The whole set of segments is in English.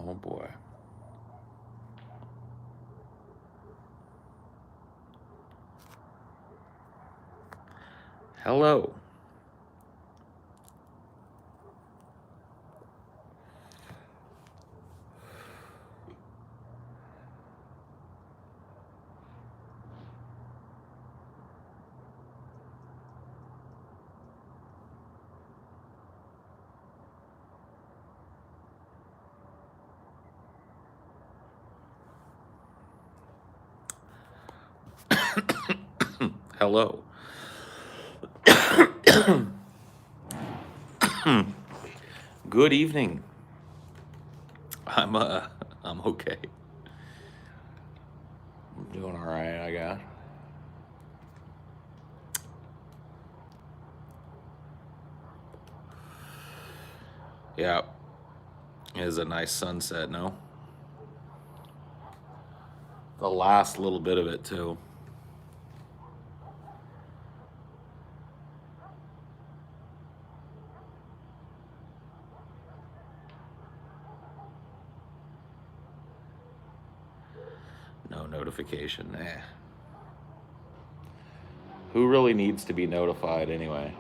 Oh boy. Hello. Hello. Good evening. I'm okay. I'm doing all right, I guess. Yeah. It is a nice sunset, no? The last little bit of it too. No notification. Who really needs to be notified anyway?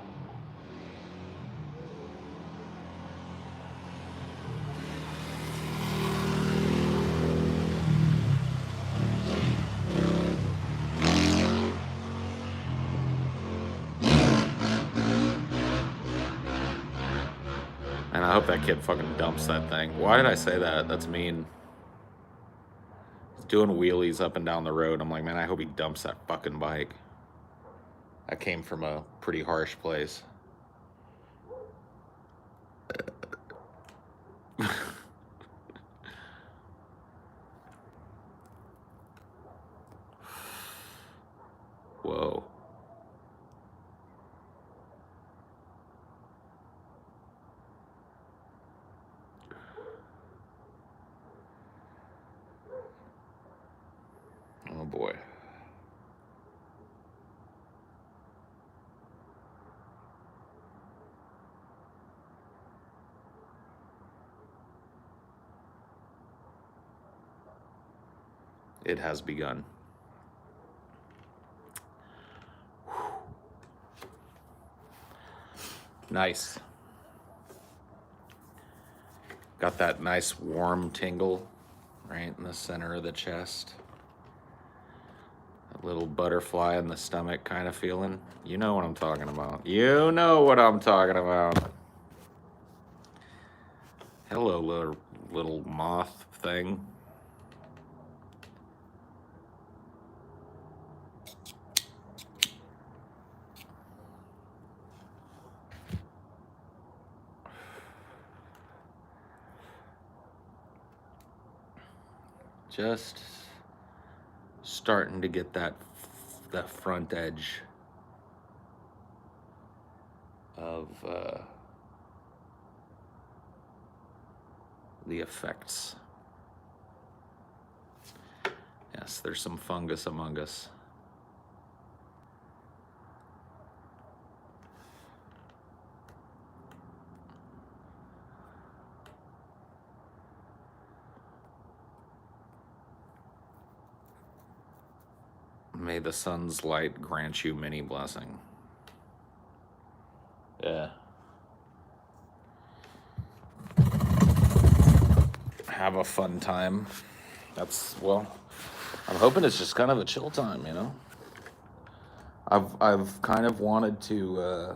And I hope that kid fucking dumps that thing. Why did I say that? That's mean. He's doing wheelies up and down the road. I'm like, man, I hope he dumps that fucking bike. That came from a pretty harsh place. Whoa. Oh boy. It has begun. Nice. Got that nice warm tingle right in the center of the chest. A little butterfly in the stomach kind of feeling. You know what I'm talking about. You know what I'm talking about. Hello, little moth thing. Just starting to get that front edge of the effects. Yes, there's some fungus among us. May the sun's light grant you many blessing. Yeah. Have a fun time. Well, I'm hoping it's just kind of a chill time, you know? I've kind of wanted to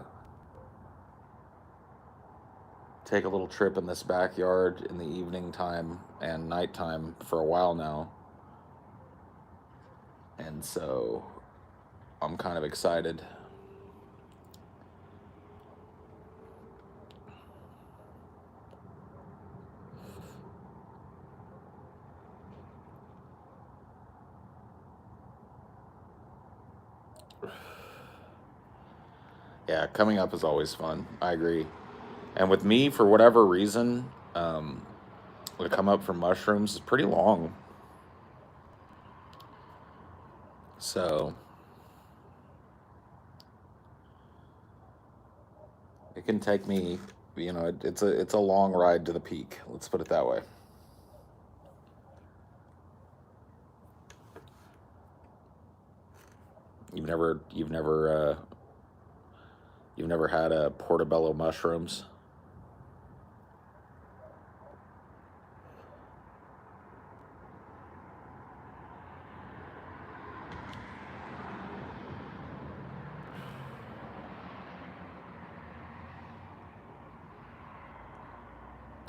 take a little trip in this backyard in the evening time and nighttime for a while now. And so I'm kind of excited. Yeah, coming up is always fun. I agree. And with me, for whatever reason, to come up from mushrooms is pretty long. So it can take me, it's a long ride to the peak. Let's put it that way. you've never had portobello mushrooms?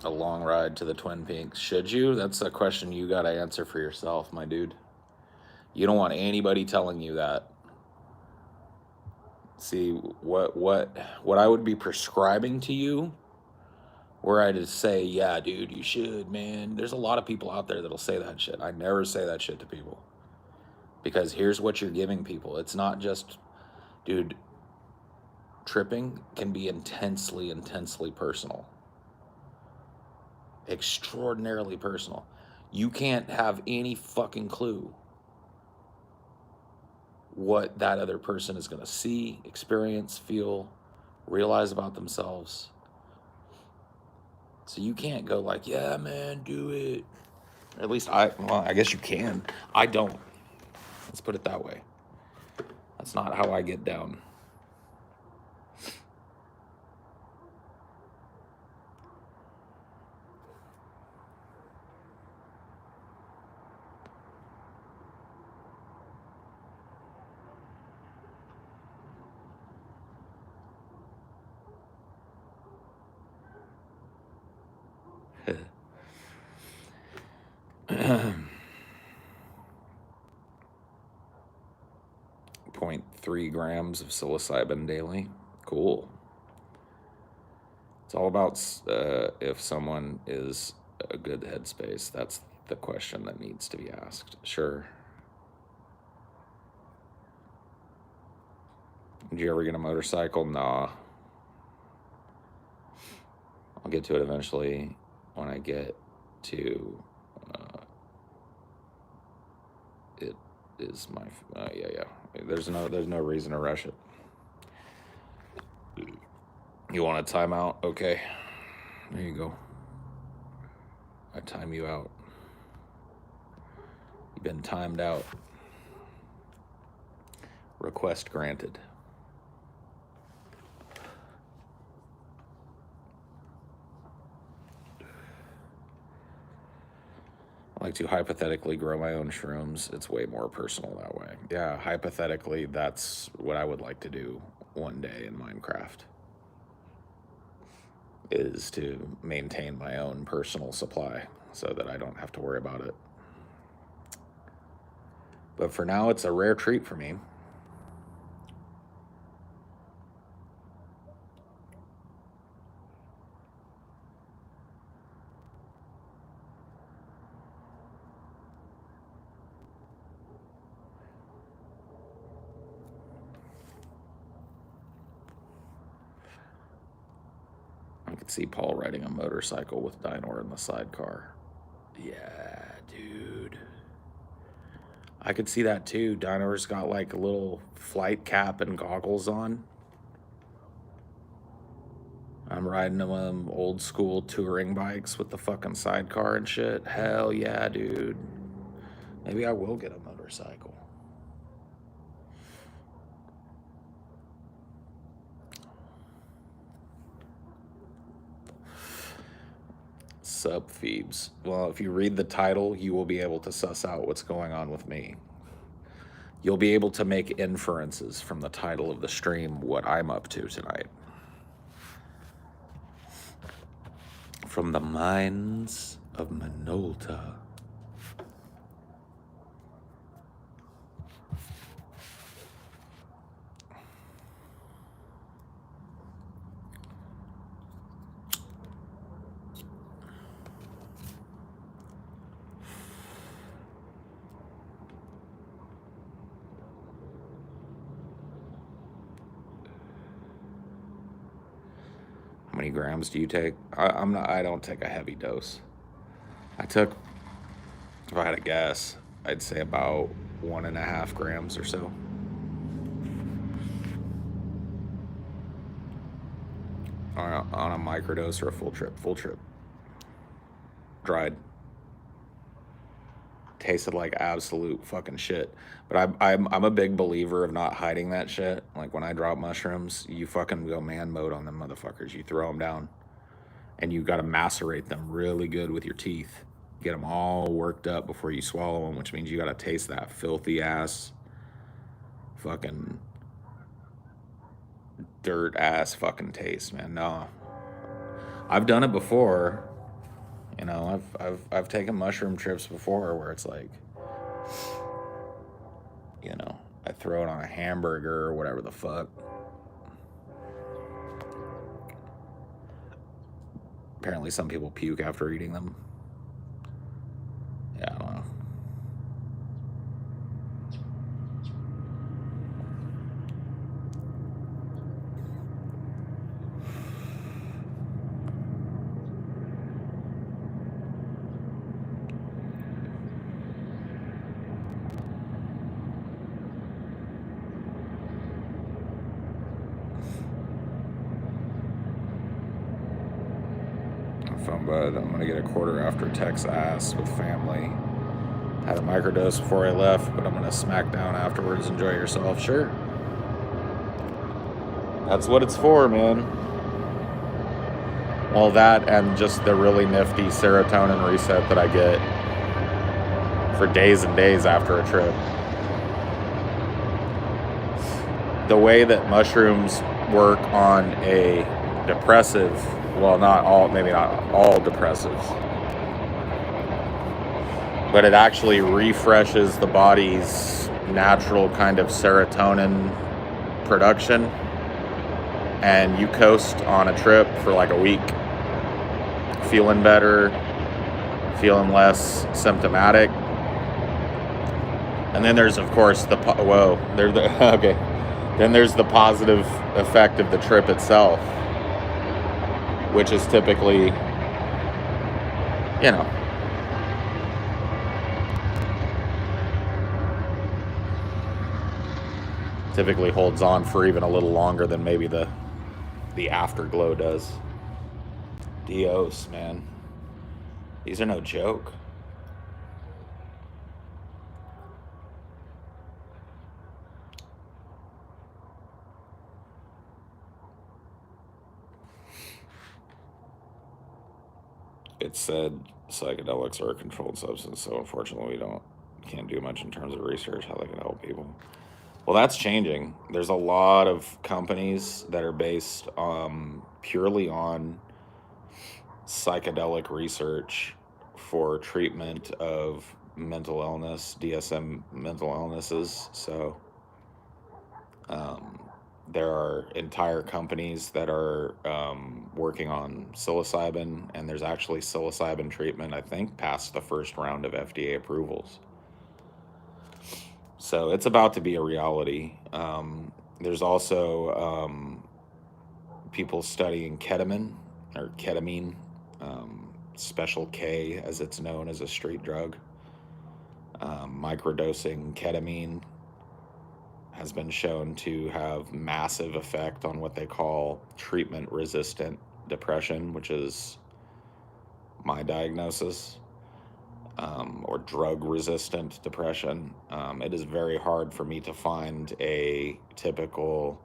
A long ride to the Twin Peaks. Should you? That's a question you got to answer for yourself, my dude. You don't want anybody telling you that. See, what I would be prescribing to you, were I to say, yeah, dude, you should, man. There's a lot of people out there that'll say that shit. I never say that shit to people. Because here's what you're giving people. It's not just, dude, tripping can be intensely, intensely personal. Extraordinarily personal. You can't have any fucking clue what that other person is going to see, experience, feel, realize about themselves. So you can't go like, yeah, man, do it. At least I guess you can. I don't. Let's put it that way. That's not how I get down. .3 grams of psilocybin daily. Cool. It's all about if someone is a good headspace. That's the question that needs to be asked. Sure. Did you ever get a motorcycle? Nah. I'll get to it eventually when I get to it is my yeah. There's no reason to rush it. You want a timeout? Okay. There you go. I time you out. You've been timed out. Request granted. I like to hypothetically grow my own shrooms. It's way more personal that way. Yeah, hypothetically, that's what I would like to do one day in Minecraft. Is to maintain my own personal supply so that I don't have to worry about it. But for now, it's a rare treat for me. I could see Paul riding a motorcycle with Dinor in the sidecar. Yeah, dude. I could see that too. Dinor's got like a little flight cap and goggles on. I'm riding them old school touring bikes with the fucking sidecar and shit. Hell yeah, dude. Maybe I will get a motorcycle. Sub-Phoebes. Well, if you read the title, you will be able to suss out what's going on with me. You'll be able to make inferences from the title of the stream what I'm up to tonight. From the mines of Minolta. How many grams do you take? I don't take a heavy dose. If I had a guess, I'd say about 1.5 grams or so. On a microdose or a full trip? Full trip. Dried. tasted like absolute fucking shit. But I'm a big believer of not hiding that shit. Like when I drop mushrooms, you fucking go man mode on them motherfuckers. You throw them down, and you got to macerate them really good with your teeth. Get them all worked up before you swallow them, which means you got to taste that filthy ass, fucking dirt ass fucking taste, man. No, I've done it before. You know, I've taken mushroom trips before where it's like, you know, I throw it on a hamburger or whatever the fuck. Apparently some people puke after eating them. Yeah, I don't know. Fun bud. I'm gonna get a quarter after Texas with family. Had a microdose before I left, but I'm gonna smack down afterwards. Enjoy yourself. Sure. That's what it's for, man. Well, that and just the really nifty serotonin reset that I get for days and days after a trip. The way that mushrooms work on a depressive, well, not all, maybe not all depressives, but it actually refreshes the body's natural kind of serotonin production, and you coast on a trip for like a week, feeling better, feeling less symptomatic. And then there's, of course, okay. Then there's the positive effect of the trip itself, which is typically, you know, typically holds on for even a little longer than maybe the afterglow does. Dios, man. These are no joke. It said psychedelics are a controlled substance, so unfortunately can't do much in terms of research how they can help people. Well, that's changing. There's a lot of companies that are based purely on psychedelic research for treatment of mental illness, DSM mental illnesses. So there are entire companies that are working on psilocybin, and there's actually psilocybin treatment, I think, past the first round of FDA approvals. So it's about to be a reality. There's also people studying ketamine, Special K as it's known as a street drug. Microdosing ketamine has been shown to have massive effect on what they call treatment-resistant depression, which is my diagnosis, or drug-resistant depression. It is very hard for me to find a typical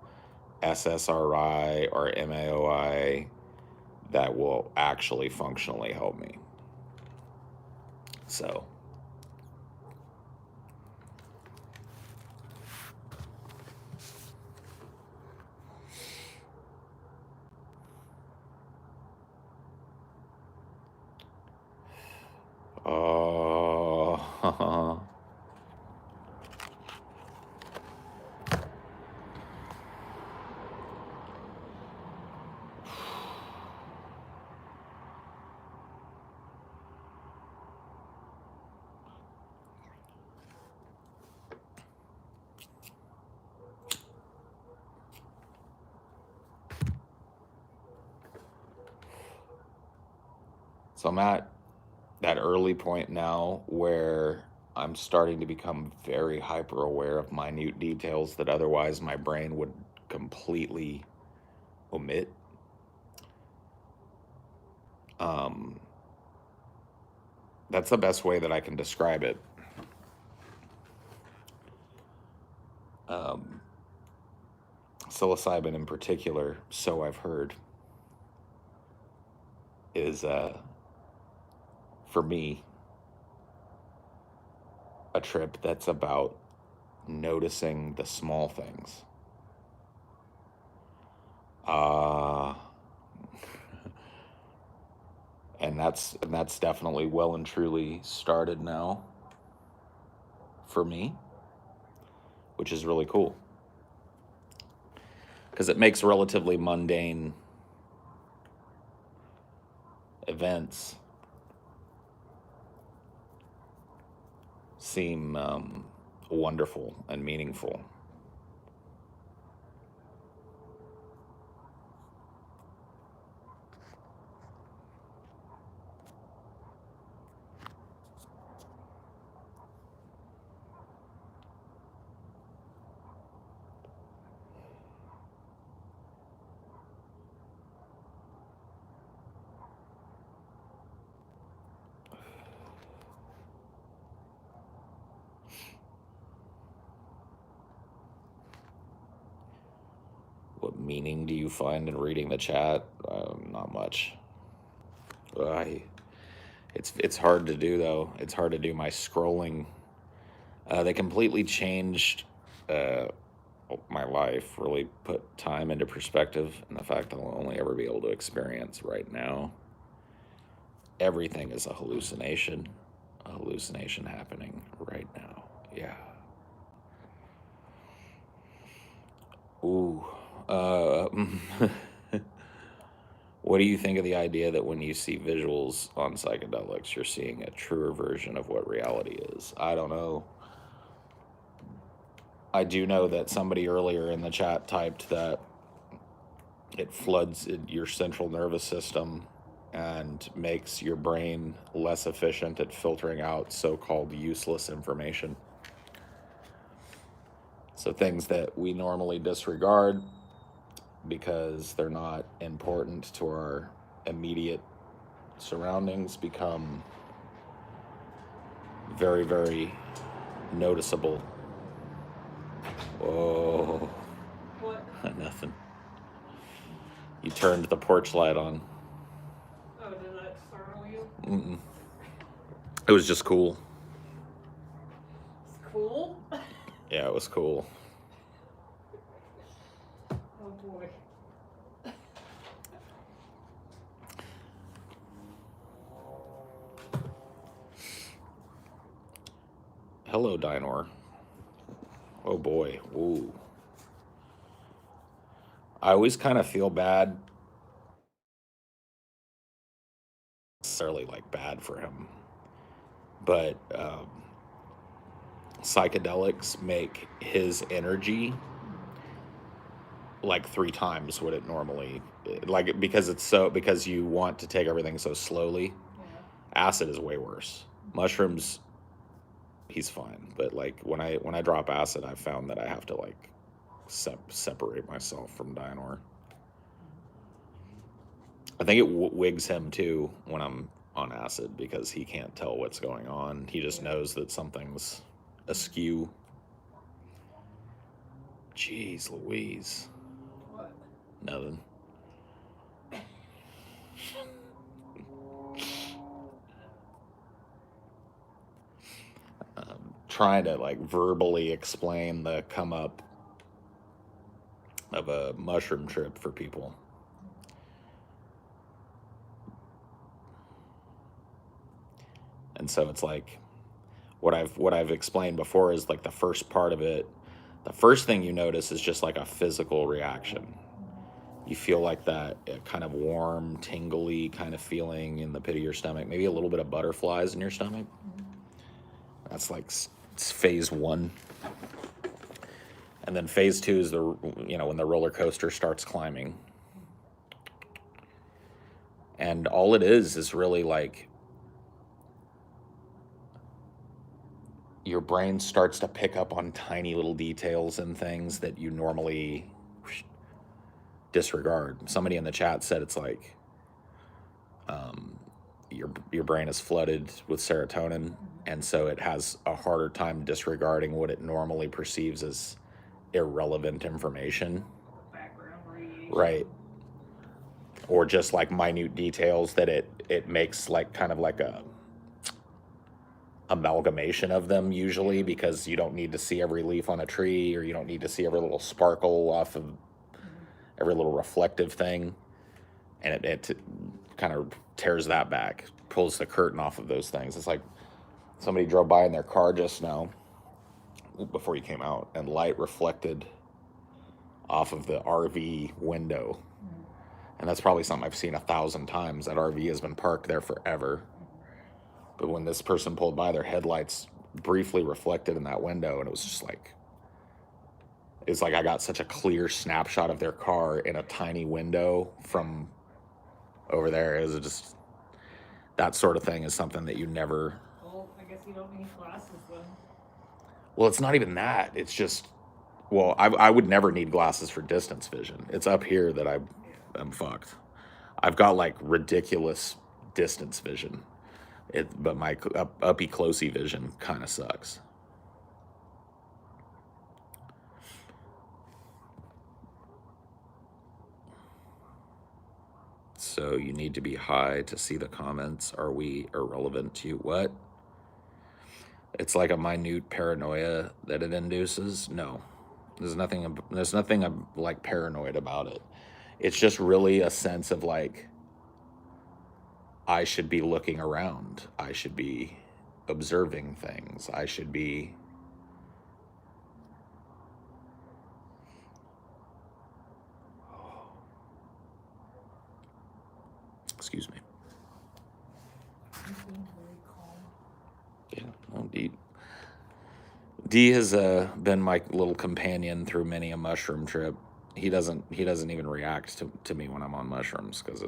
SSRI or MAOI that will actually functionally help me. So So I'm at that early point now where I'm starting to become very hyper aware of minute details that otherwise my brain would completely omit. That's the best way that I can describe it. psilocybin in particular, so I've heard, is for me a trip that's about noticing the small things. And that's definitely well and truly started now for me, which is really cool because it makes relatively mundane events seem wonderful and meaningful. What meaning do you find in reading the chat? Not much. It's hard to do though. It's hard to do my scrolling. They completely changed my life. Really put time into perspective, and the fact that I'll only ever be able to experience right now. Everything is a hallucination happening right now. Yeah. Ooh. What do you think of the idea that when you see visuals on psychedelics, you're seeing a truer version of what reality is? I don't know. I do know that somebody earlier in the chat typed that it floods your central nervous system and makes your brain less efficient at filtering out so-called useless information. So things that we normally disregard because they're not important to our immediate surroundings become very, very noticeable. Whoa. What? Nothing. You turned the porch light on. Oh, did that startle you? Mm-mm. It was just cool. It's cool? Yeah, it was cool. Oh boy. Hello, Dinor. Oh boy. Ooh. I always kind of feel bad. Necessarily like bad for him. But psychedelics make his energy like 3 times what it normally like because you want to take everything so slowly. Yeah. Acid is way worse. Mushrooms, he's fine, but like when I drop acid, I found that I have to like separate myself from Dinor. I think it wigs him too when I'm on acid because he can't tell what's going on. He just knows that something's askew. Jeez Louise. What? Nothing. Trying to like verbally explain the come up of a mushroom trip for people. And so it's like what I've explained before is like the first part of it, the first thing you notice is just like a physical reaction. You feel like that kind of warm, tingly kind of feeling in the pit of your stomach, maybe a little bit of butterflies in your stomach. That's like it's phase 1. And then phase 2 is when the roller coaster starts climbing. And all it is really like your brain starts to pick up on tiny little details and things that you normally disregard. Somebody in the chat said it's like your brain is flooded with serotonin, and so it has a harder time disregarding what it normally perceives as irrelevant information. information. Right. Or just like minute details that it makes like kind of like a amalgamation of them usually, because you don't need to see every leaf on a tree, or you don't need to see every little sparkle off of every little reflective thing, and it kind of tears that back, pulls the curtain off of those things. It's like somebody drove by in their car just now before you came out, and light reflected off of the RV window. And that's probably something I've seen 1,000 times. That RV has been parked there forever. But when this person pulled by, their headlights briefly reflected in that window, and it was just like, it's like I got such a clear snapshot of their car in a tiny window from over there. It was just, that sort of thing is something that you never. Well, I guess you don't need glasses then. Well, it's not even that. It's just, well, I would never need glasses for distance vision. It's up here that I'm fucked. I've got like ridiculous distance vision. But my uppy closey vision kind of sucks. So you need to be high to see the comments. Are we irrelevant to you? What? It's like a minute paranoia that it induces? No. There's nothing like paranoid about it. It's just really a sense of like, I should be looking around. I should be observing things. I should be. Excuse me. You seem very calm. Yeah, no, D has been my little companion through many a mushroom trip. He doesn't even react to me when I'm on mushrooms, because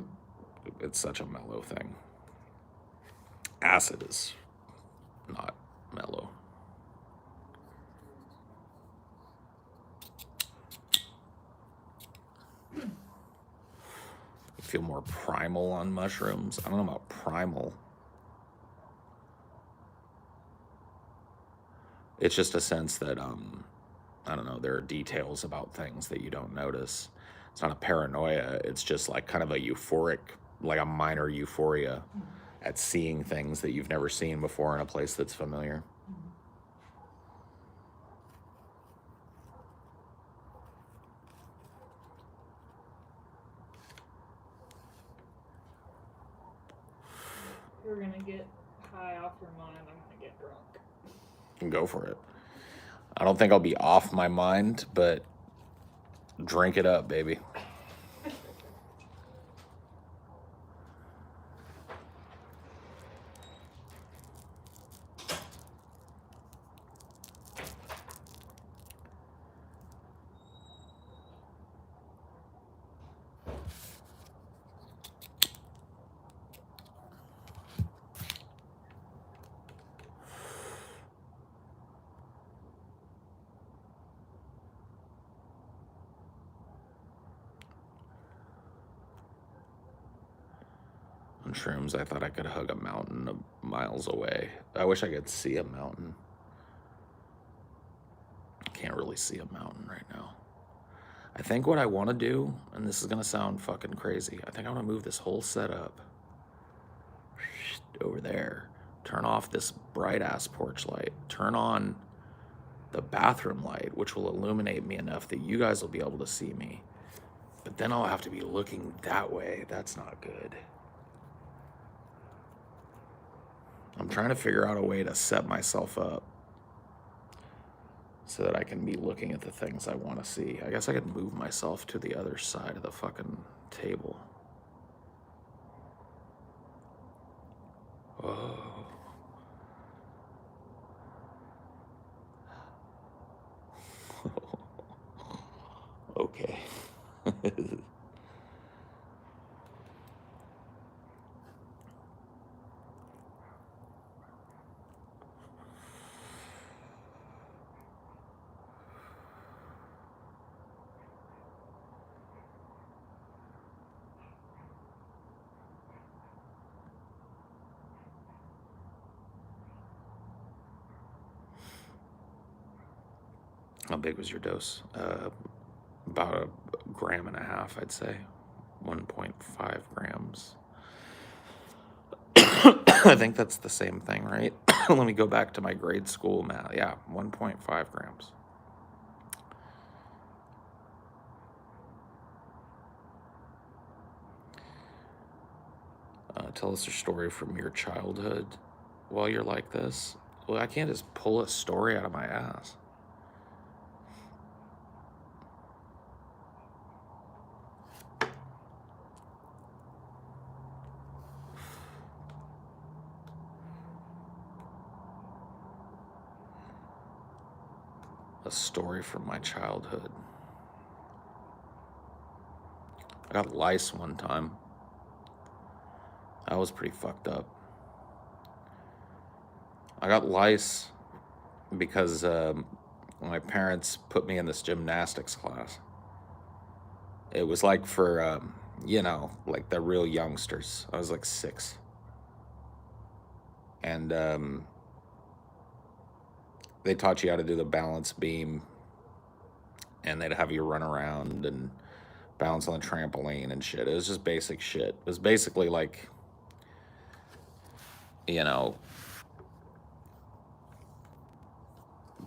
it's such a mellow thing. Acid is not mellow. You feel more primal on mushrooms. I don't know about primal. It's just a sense that I don't know, there are details about things that you don't notice. It's not a paranoia. It's just like kind of a euphoric, like a minor euphoria at seeing things that you've never seen before in a place that's familiar. You're gonna get high off your mind. I'm gonna get drunk. Go for it. I don't think I'll be off my mind, but drink it up, baby. On shrooms, I thought I could hug a mountain miles away. I wish I could see a mountain. I can't really see a mountain right now. I think what I want to do, and this is going to sound fucking crazy, I think I want to move this whole setup over there. Turn off this bright ass porch light. Turn on the bathroom light, which will illuminate me enough that you guys will be able to see me. But then I'll have to be looking that way. That's not good. I'm trying to figure out a way to set myself up so that I can be looking at the things I want to see. I guess I could move myself to the other side of the fucking table. Oh. Okay. How big was your dose? About a gram and a half, I'd say. 1.5 grams. I think that's the same thing, right? Let me go back to my grade school math. Yeah, 1.5 grams. Tell us a story from your childhood while you're like this. Well, I can't just pull a story out of my ass. A story from my childhood. I got lice one time. That was pretty fucked up. I got lice because my parents put me in this gymnastics class. It was like for, like the real youngsters. I was like 6. And they taught you how to do the balance beam. And they'd have you run around and bounce on the trampoline and shit. It was just basic shit. It was basically like,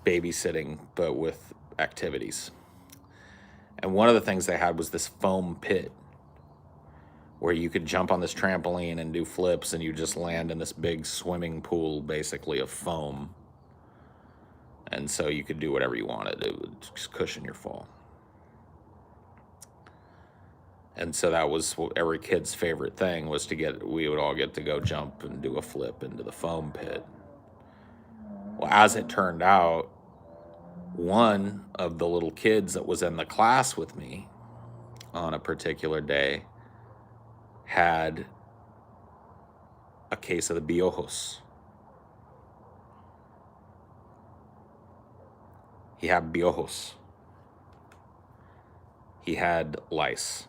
babysitting, but with activities. And one of the things they had was this foam pit where you could jump on this trampoline and do flips, and you just land in this big swimming pool, basically, of foam. And so you could do whatever you wanted. It would just cushion your fall. And so that was every kid's favorite thing, was we would all get to go jump and do a flip into the foam pit. Well, as it turned out, one of the little kids that was in the class with me on a particular day had a case of the piojos. He had piojos. He had lice.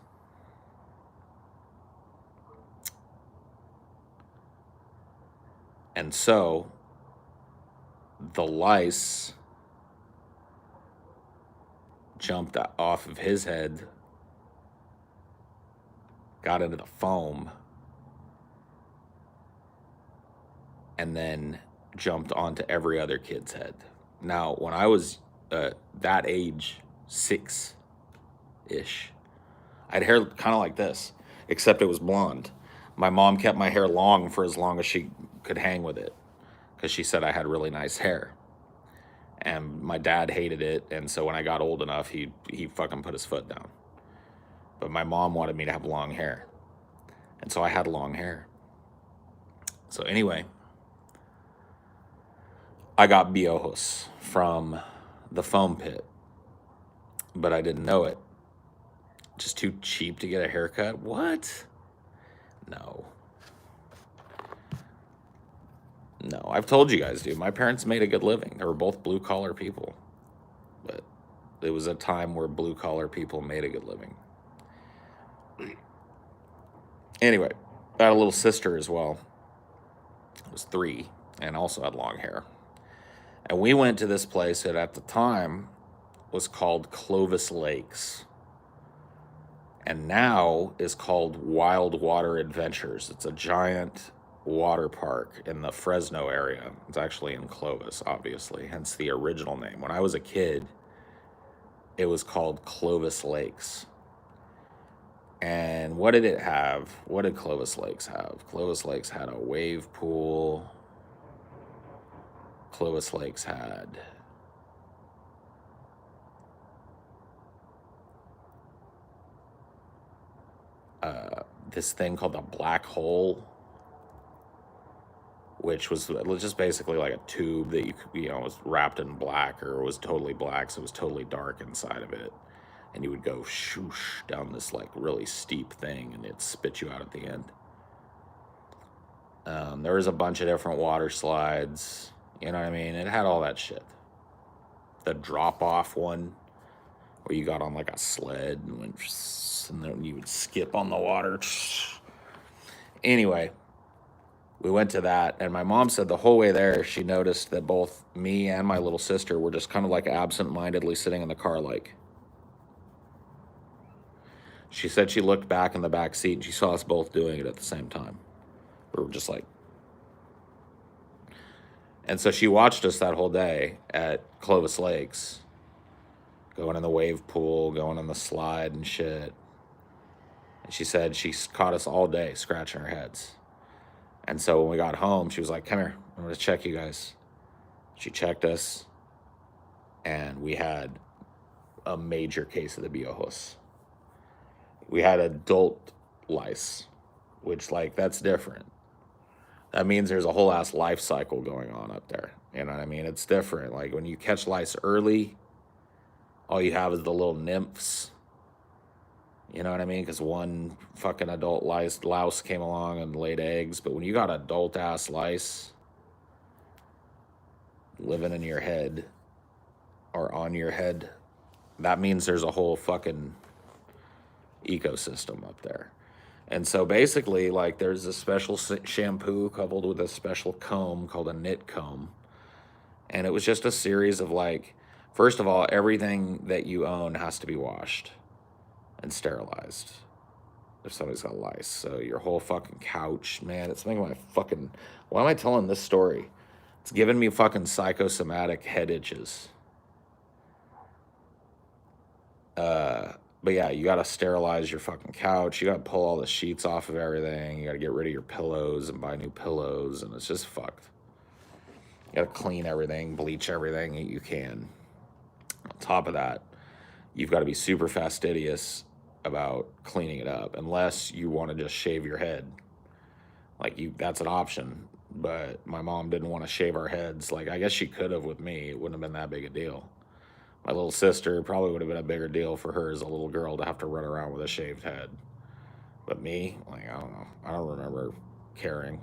And so the lice jumped off of his head, got into the foam, and then jumped onto every other kid's head. Now, when I was that age, 6-ish, I had hair kind of like this, except it was blonde. My mom kept my hair long for as long as she could hang with it, because she said I had really nice hair. And my dad hated it, and so when I got old enough, he fucking put his foot down. But my mom wanted me to have long hair, and so I had long hair. So anyway, I got piojos from the foam pit, but I didn't know it. Just too cheap to get a haircut? What? No, I've told you guys, dude, my parents made a good living. They were both blue-collar people. But it was a time where blue-collar people made a good living. Anyway, I had a little sister as well. I was 3 and also had long hair. And we went to this place that at the time was called Clovis Lakes. And now is called Wild Water Adventures. It's a giant water park in the Fresno area. It's actually in Clovis, obviously, hence the original name. When I was a kid, it was called Clovis Lakes. And what did it have? What did Clovis Lakes have? Clovis Lakes had a wave pool. Clovis Lakes had this thing called the Black Hole, which was just basically like a tube that was wrapped in black, or was totally black, so it was totally dark inside of it. And you would go shoosh down this like really steep thing, and it'd spit you out at the end. There was a bunch of different water slides, you know what I mean? It had all that shit. The drop-off one, where you got on like a sled and went, and then you would skip on the water. Anyway, we went to that, and my mom said the whole way there, she noticed that both me and my little sister were just kind of like absent-mindedly sitting in the car like. She said she looked back in the back seat and she saw us both doing it at the same time. We were just like, and so she watched us that whole day at Clovis Lakes, going in the wave pool, going in the slide and shit. And she said she caught us all day scratching our heads. And so when we got home, she was like, come here, I'm going to check you guys. She checked us, and we had a major case of the biojos. We had adult lice, which, like, that's different. That means there's a whole ass life cycle going on up there. You know what I mean? It's different. Like, when you catch lice early, all you have is the little nymphs. You know what I mean? Because one fucking adult louse came along and laid eggs. But when you got adult ass lice living in your head or on your head, that means there's a whole fucking ecosystem up there. And so basically, like, there's a special shampoo coupled with a special comb called a knit comb. And it was just a series of, like, first of all, everything that you own has to be washed and sterilized if somebody's got lice. So your whole fucking couch, man, it's making my fucking, why am I telling this story? It's giving me fucking psychosomatic head itches. But yeah, you got to sterilize your fucking couch. You got to pull all the sheets off of everything. You got to get rid of your pillows and buy new pillows, and it's just fucked. You got to clean everything, bleach everything that you can. On top of that, you've got to be super fastidious about cleaning it up, unless you want to just shave your head. Like, that's an option. But my mom didn't want to shave our heads. Like, I guess she could have with me. It wouldn't have been that big a deal. My little sister, probably would have been a bigger deal for her as a little girl to have to run around with a shaved head. But me, like, I don't know. I don't remember caring.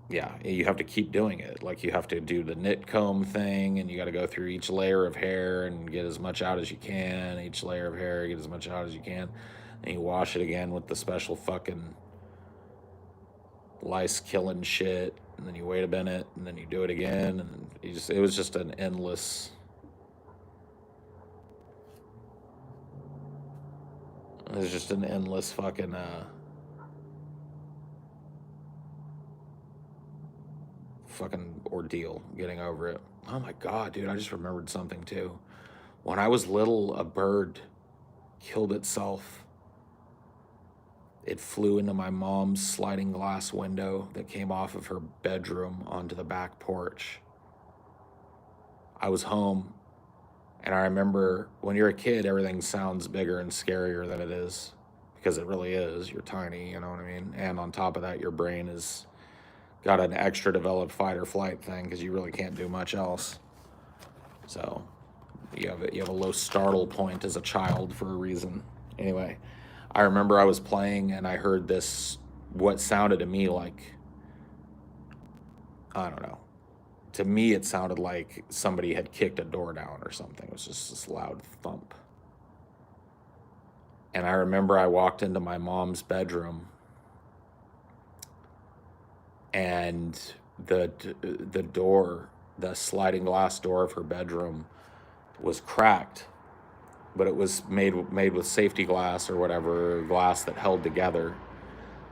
Yeah, you have to keep doing it. Like, you have to do the knit comb thing, and you got to go through each layer of hair and get as much out as you can. Each layer of hair, get as much out as you can. And you wash it again with the special fucking lice killing shit, and then you wait a minute, and then you do it again, and it was just an endless. It was just an endless fucking fucking ordeal getting over it. Oh my god, dude, I just remembered something too. When I was little, a bird killed itself. It flew into my mom's sliding glass window that came off of her bedroom onto the back porch. I was home, and I remember when you're a kid, everything sounds bigger and scarier than it is, because it really is. You're tiny, you know what I mean? And on top of that, your brain has got an extra developed fight or flight thing, because you really can't do much else. So you have a low startle point as a child for a reason. Anyway, I remember I was playing and I heard this, what sounded to me like, I don't know. To me, it sounded like somebody had kicked a door down or something. It was just this loud thump. And I remember I walked into my mom's bedroom, and the door, the sliding glass door of her bedroom was cracked, but it was made with safety glass or whatever, glass that held together.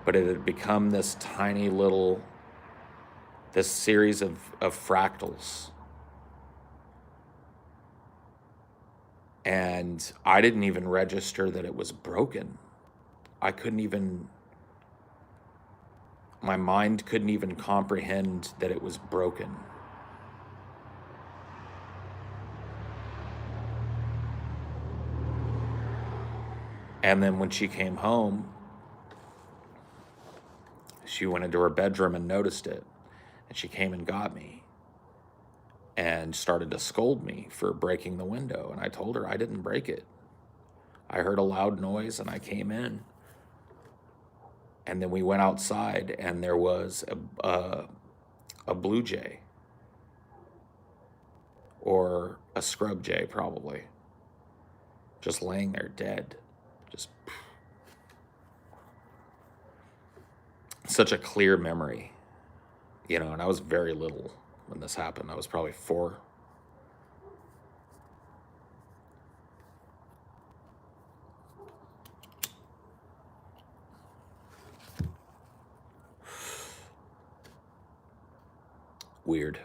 But it had become this tiny little, this series of fractals. And I didn't even register that it was broken. I couldn't even, my mind couldn't even comprehend that it was broken. And then when she came home, she went into her bedroom and noticed it. And she came and got me and started to scold me for breaking the window. And I told her I didn't break it. I heard a loud noise and I came in. And then we went outside, and there was a blue jay, or a scrub jay probably, just laying there dead. Just such a clear memory, you know, and I was very little when this happened. I was probably 4. Weird.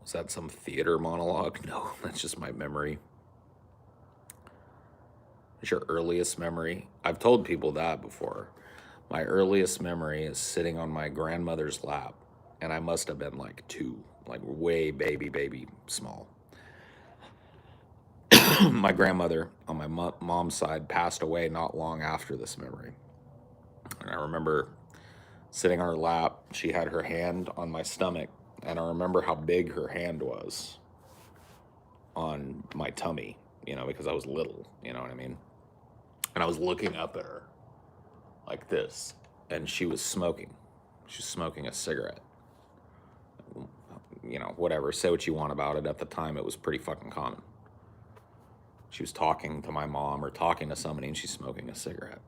Was that some theater monologue? No, that's just my memory. What's your earliest memory? I've told people that before. My earliest memory is sitting on my grandmother's lap, and I must have been like 2, like way baby small. My grandmother on my mom's side passed away not long after this memory. And I remember sitting on her lap. She had her hand on my stomach, and I remember how big her hand was on my tummy, because I was little, you know what I mean? And I was looking up at her like this, and she was smoking. She was smoking a cigarette. Whatever, say what you want about it. At the time, it was pretty fucking common. She was talking to my mom or talking to somebody, and she's smoking a cigarette.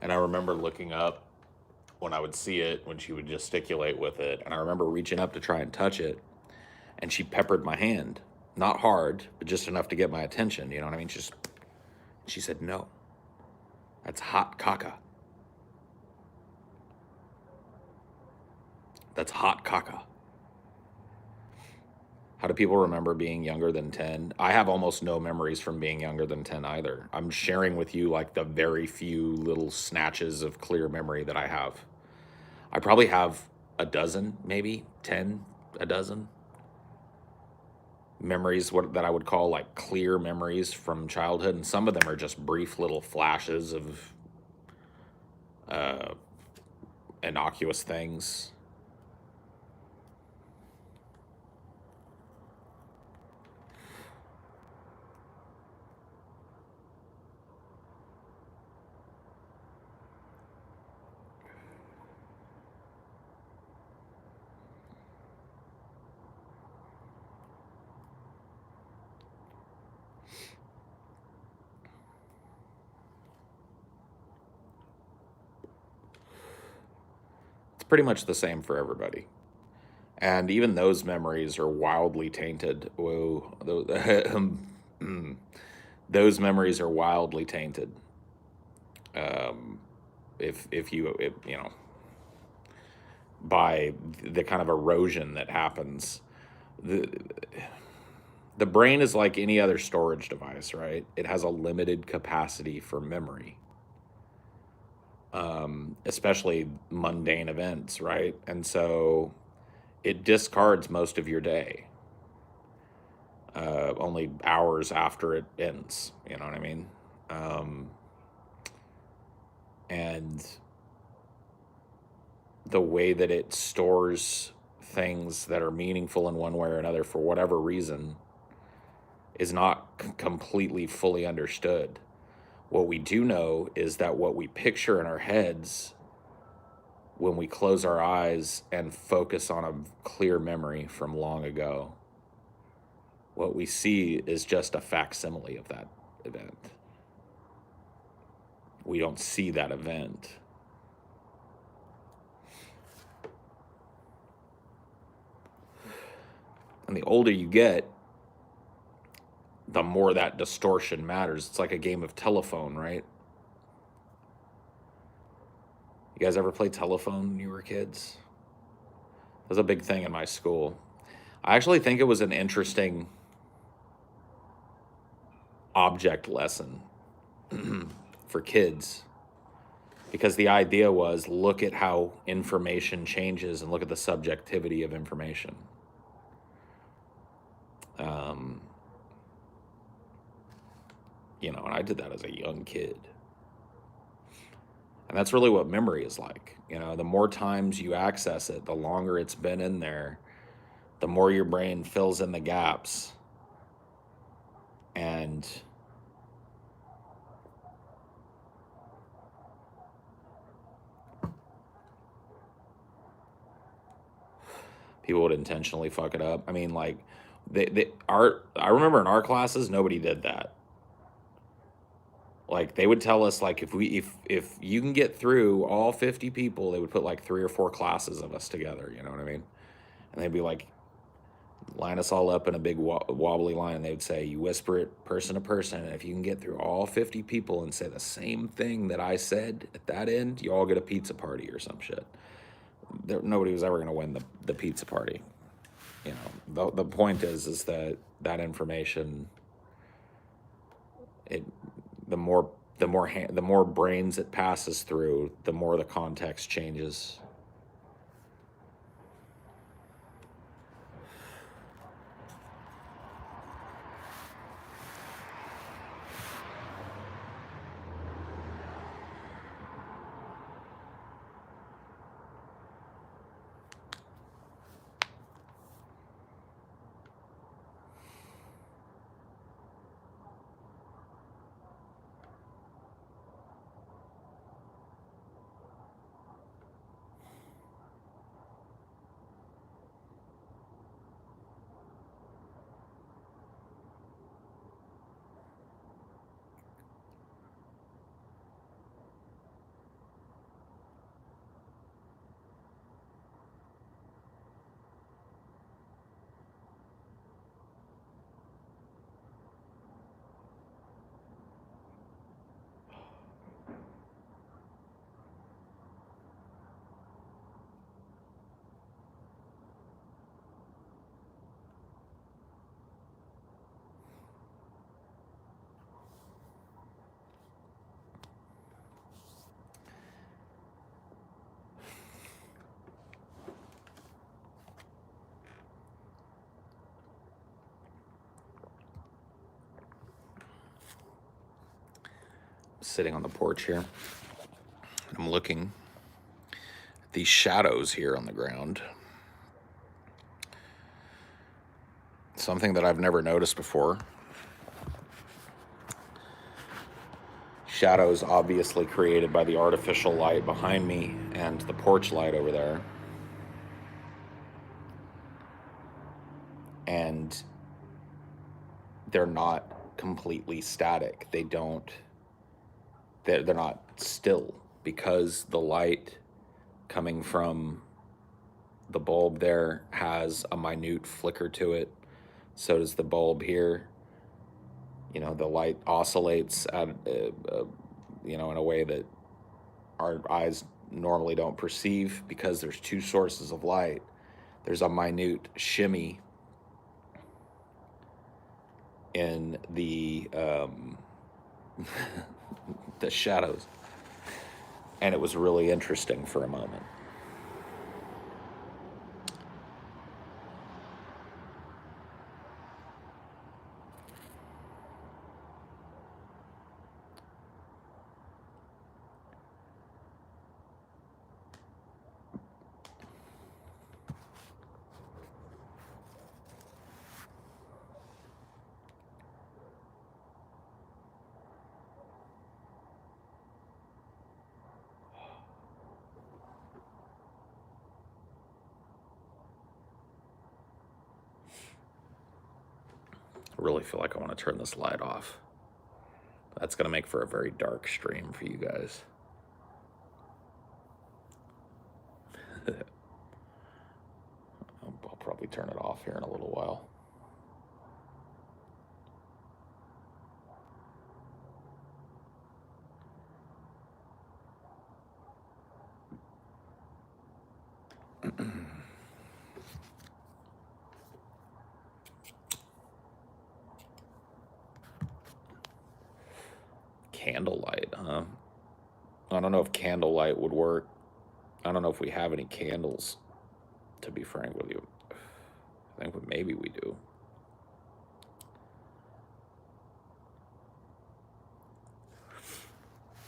And I remember looking up when I would see it, when she would gesticulate with it, and I remember reaching up to try and touch it, and she peppered my hand. Not hard, but just enough to get my attention, you know what I mean? She said, "No, that's hot caca. That's hot caca." How do people remember being younger than 10? I have almost no memories from being younger than 10 either. I'm sharing with you like the very few little snatches of clear memory that I have. I probably have a dozen, maybe 10, a dozen memories that I would call like clear memories from childhood. And some of them are just brief little flashes of innocuous things. It's pretty much the same for everybody. And even those memories are wildly tainted. Whoa, those memories are wildly tainted. If by the kind of erosion that happens, the brain is like any other storage device, right? It has a limited capacity for memory, especially mundane events, right? And so it discards most of your day, only hours after it ends. You know what I mean? And the way that it stores things that are meaningful in one way or another for whatever reason is not completely fully understood. What we do know is that what we picture in our heads when we close our eyes and focus on a clear memory from long ago, what we see is just a facsimile of that event. We don't see that event. And the older you get, the more that distortion matters. It's like a game of telephone, right? You guys ever play telephone when you were kids? It was a big thing in my school. I actually think it was an interesting object lesson for kids, because the idea was, look at how information changes and look at the subjectivity of information. And I did that as a young kid. And that's really what memory is like. The more times you access it, the longer it's been in there, the more your brain fills in the gaps. And people would intentionally fuck it up. I mean, like, I remember in our classes, nobody did that. Like, they would tell us, like, if you can get through all 50 people, they would put like 3 or 4 classes of us together, you know what I mean? And they'd be like, line us all up in a big wobbly line, and they would say, you whisper it person to person, and if you can get through all 50 people and say the same thing that I said at that end, you all get a pizza party or some shit. Nobody was ever going to win the pizza party. You know, the point is that that information, it the more brains it passes through, the more the context changes. Sitting on the porch here, I'm looking at these shadows here on the ground. Something that I've never noticed before. Shadows obviously created by the artificial light behind me and the porch light over there. And they're not completely static. They're not still, because the light coming from the bulb there has a minute flicker to it. So does the bulb here. You know, the light oscillates at, you know, in a way that our eyes normally don't perceive, because there's 2 sources of light. There's a minute shimmy in the the shadows, and it was really interesting for a moment. I really feel like I want to turn this light off. That's going to make for a very dark stream for you guys. I'll probably turn it off here in a little while. Candlelight, huh? I don't know if candlelight would work. I don't know if we have any candles, to be frank with you. I think maybe we do.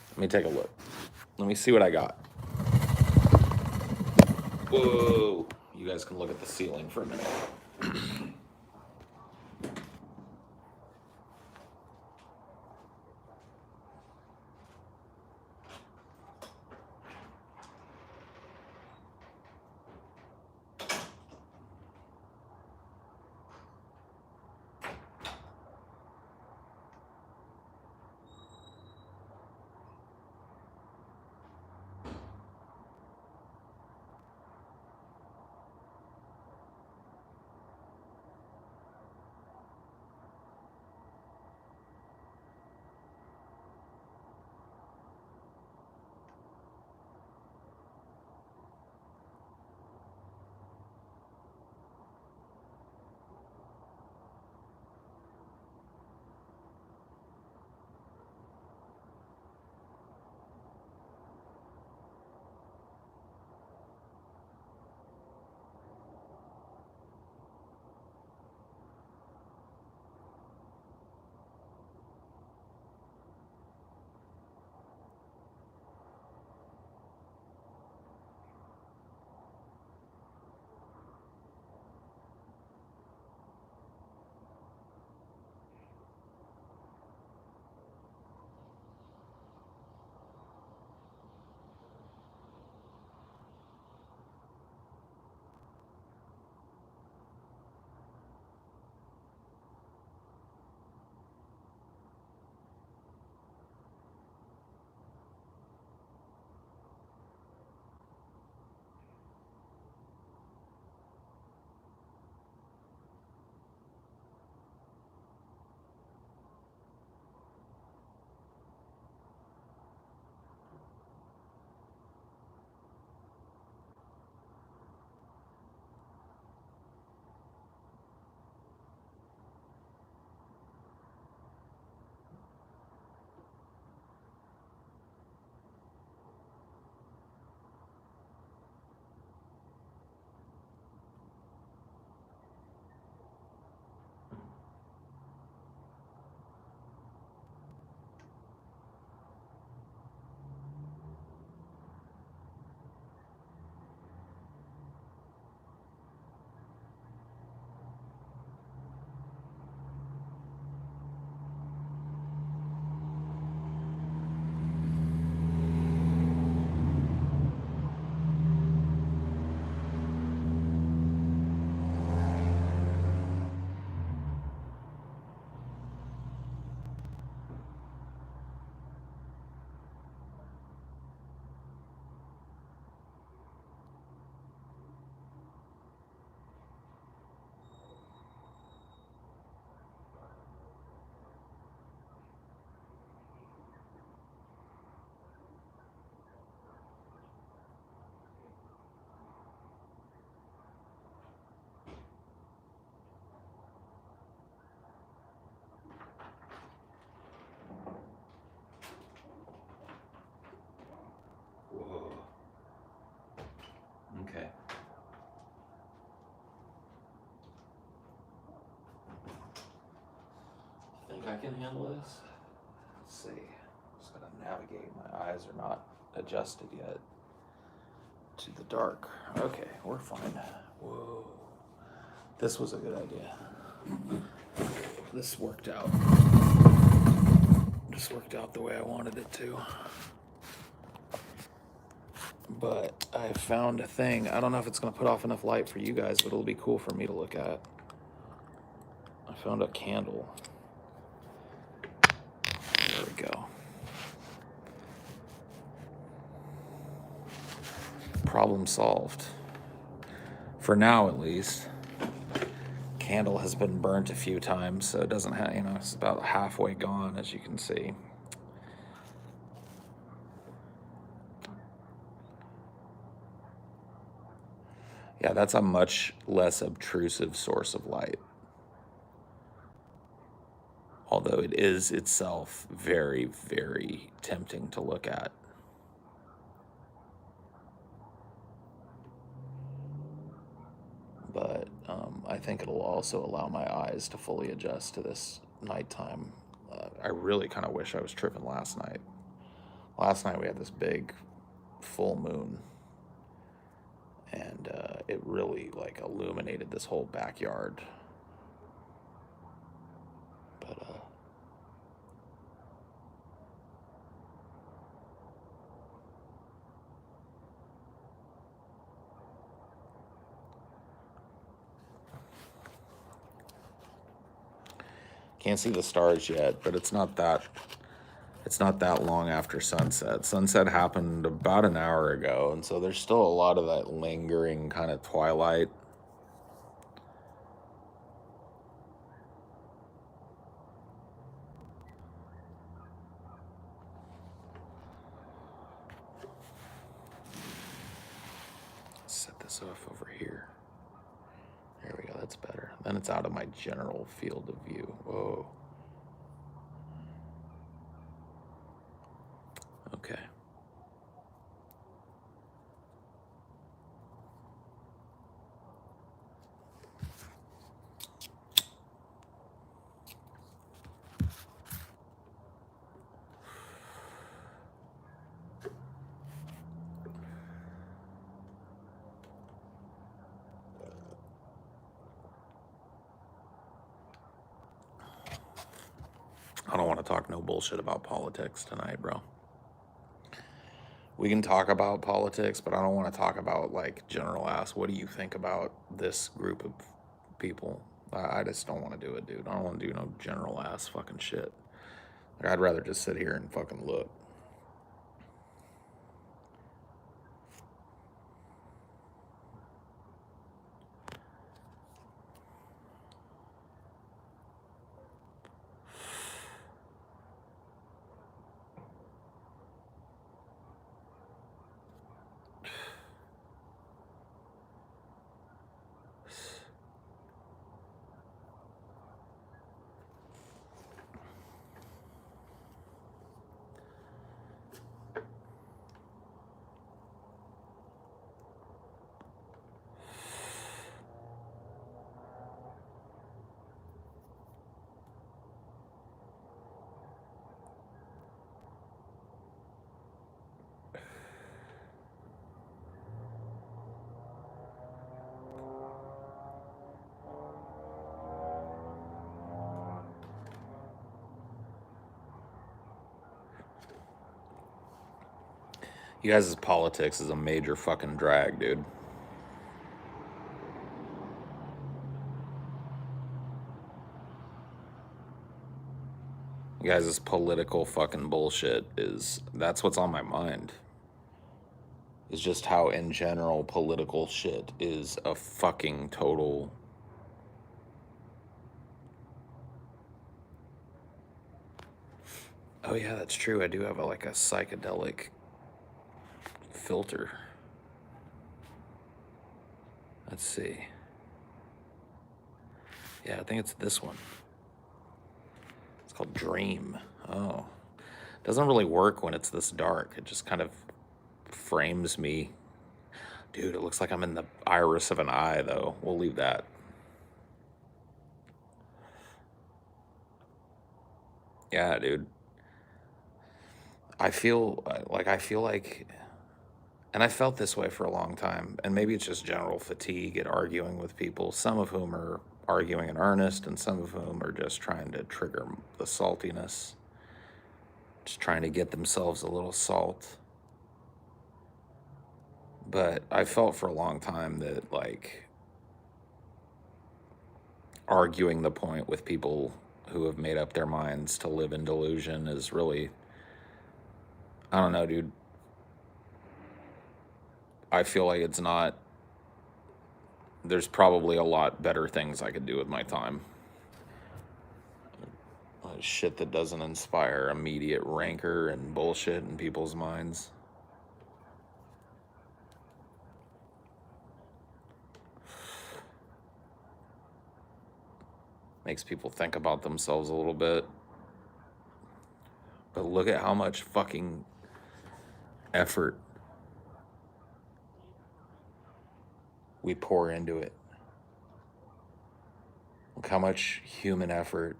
Let me take a look. Let me see what I got. Whoa! You guys can look at the ceiling for a minute. think I can handle this? Let's see. Just gotta navigate. My eyes are not adjusted yet to the dark. Okay, we're fine. Whoa. This was a good idea. This worked out. Just worked out the way I wanted it to. But I found a thing. I don't know if it's going to put off enough light for you guys, but it'll be cool for me to look at. I found a candle. There we go. Problem solved. For now, at least. Candle has been burnt a few times, so it doesn't have, it's about halfway gone, as you can see. Yeah, that's a much less obtrusive source of light. Although it is itself very, very tempting to look at. But I think it'll also allow my eyes to fully adjust to this nighttime. I really kind of wish I was tripping last night. Last night we had this big full moon, and it really like illuminated this whole backyard. But can't see the stars yet, but it's not that long after sunset. Sunset happened about an hour ago, and so there's still a lot of that lingering kind of twilight. Set this off over here. There we go, that's better. Then it's out of my general field of view. Whoa. Okay. I don't want to talk no bullshit about politics tonight, bro. We can talk about politics, but I don't want to talk about like general ass. What do you think about this group of people? I just don't want to do it, dude. I don't want to do no general ass fucking shit. Like, I'd rather just sit here and fucking look. You guys' politics is a major fucking drag, dude. You guys' political fucking bullshit that's what's on my mind. Is just how, in general, political shit is a fucking total. Oh yeah, that's true. I do have a psychedelic filter. Let's see. Yeah, I think it's this one. It's called Dream. Oh. Doesn't really work when it's this dark. It just kind of frames me. Dude, it looks like I'm in the iris of an eye, though. We'll leave that. Yeah, dude. I feel like, and I felt this way for a long time, and maybe it's just general fatigue at arguing with people, some of whom are arguing in earnest, and some of whom are just trying to trigger the saltiness, just trying to get themselves a little salt. But I felt for a long time that, like, arguing the point with people who have made up their minds to live in delusion is really, I don't know, dude. I feel like it's not, there's probably a lot better things I could do with my time. Shit that doesn't inspire immediate rancor and bullshit in people's minds. Makes people think about themselves a little bit. But look at how much fucking effort we pour into it. Look how much human effort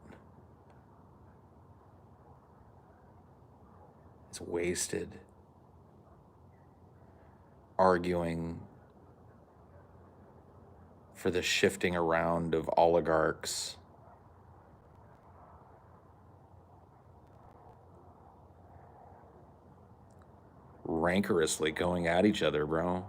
is wasted arguing for the shifting around of oligarchs, rancorously going at each other, bro.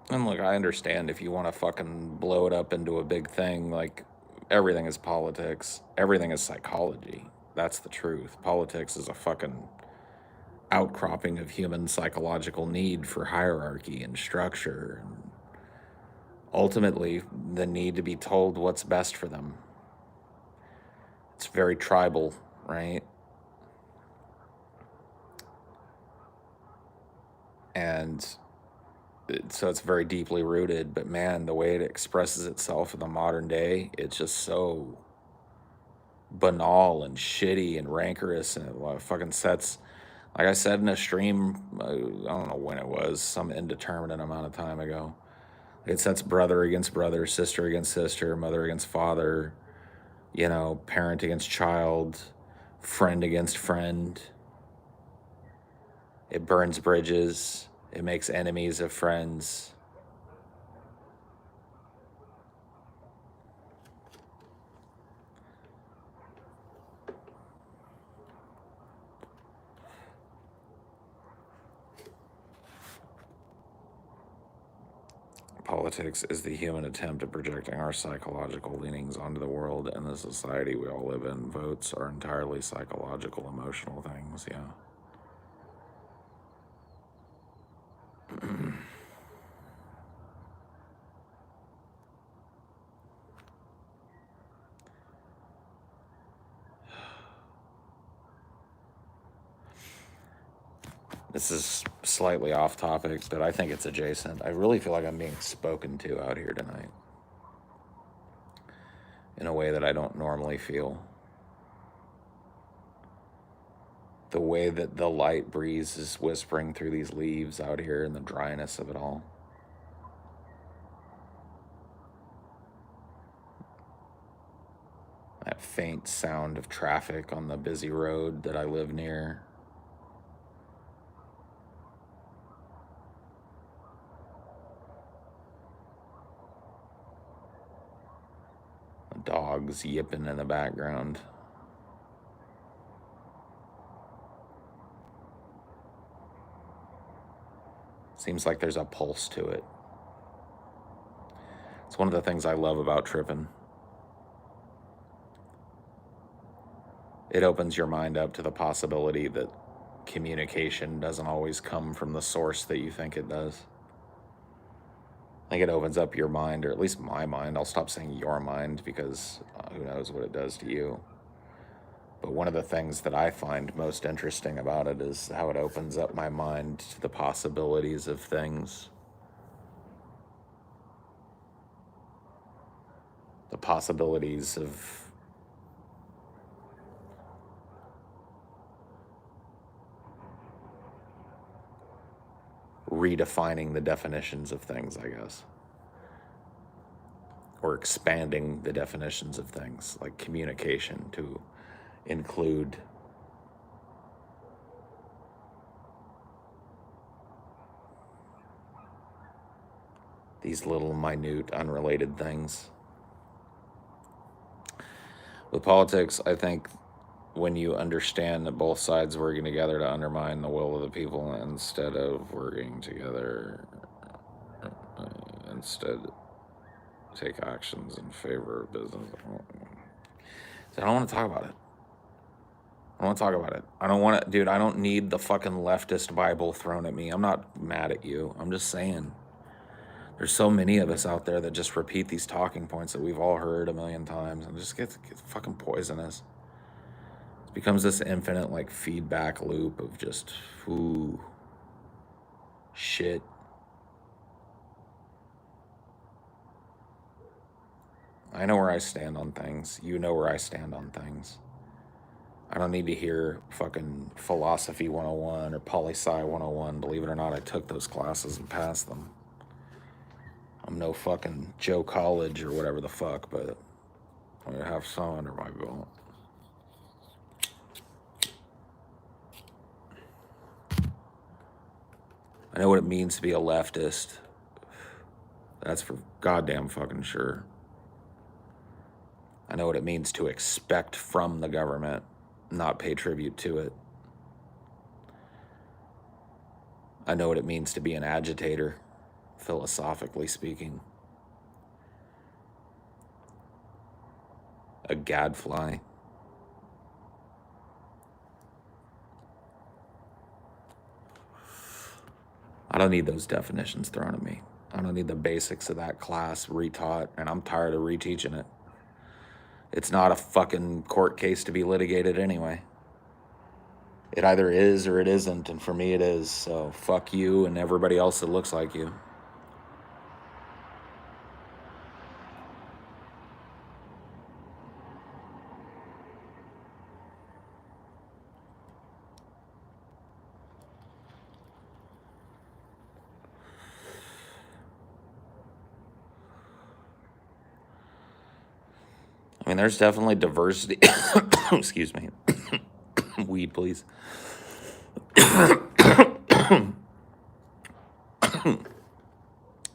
And look, I understand if you want to fucking blow it up into a big thing, like, everything is politics, everything is psychology. That's the truth. Politics is a fucking outcropping of human psychological need for hierarchy and structure, and ultimately the need to be told what's best for them. It's very tribal, right? And so it's very deeply rooted, but man, the way it expresses itself in the modern day, it's just so banal and shitty and rancorous, and it fucking sets, like I said in a stream, I don't know when it was, some indeterminate amount of time ago, it sets brother against brother, sister against sister, mother against father, you know, parent against child, friend against friend. It burns bridges. It makes enemies of friends. Politics is the human attempt at projecting our psychological leanings onto the world and the society we all live in. Votes are entirely psychological, emotional things, yeah. This is slightly off topic, but I think it's adjacent. I really feel like I'm being spoken to out here tonight in a way that I don't normally feel. The way that the light breeze is whispering through these leaves out here and the dryness of it all. That faint sound of traffic on the busy road that I live near. The dogs yipping in the background. Seems like there's a pulse to it. It's one of the things I love about tripping. It opens your mind up to the possibility that communication doesn't always come from the source that you think it does. I think it opens up your mind, or at least my mind. I'll stop saying your mind because who knows what it does to you. But one of the things that I find most interesting about it is how it opens up my mind to the possibilities of things. The possibilities of redefining the definitions of things, I guess. Or expanding the definitions of things, like communication, to include these little minute, unrelated things. With politics, I think when you understand that both sides working together to undermine the will of the people instead of working together, instead take actions in favor of business. So I don't want to talk about it. I don't want to talk about it. I don't want to, dude, I don't need the fucking leftist Bible thrown at me. I'm not mad at you. I'm just saying. There's so many of us out there that just repeat these talking points that we've all heard a million times, and it just gets fucking poisonous. It becomes this infinite like feedback loop of just shit. I know where I stand on things. You know where I stand on things. I don't need to hear fucking philosophy 101 or poli-sci 101. Believe it or not, I took those classes and passed them. I'm no fucking Joe College or whatever the fuck, but I have some under my belt. I know what it means to be a leftist. That's for goddamn fucking sure. I know what it means to expect from the government, not pay tribute to it. I know what it means to be an agitator, philosophically speaking. A gadfly. I don't need those definitions thrown at me. I don't need the basics of that class retaught, and I'm tired of reteaching it. It's not a fucking court case to be litigated anyway. It either is or it isn't, and for me it is. So fuck you and everybody else that looks like you. I mean, there's definitely diversity. Excuse me. Weed, please.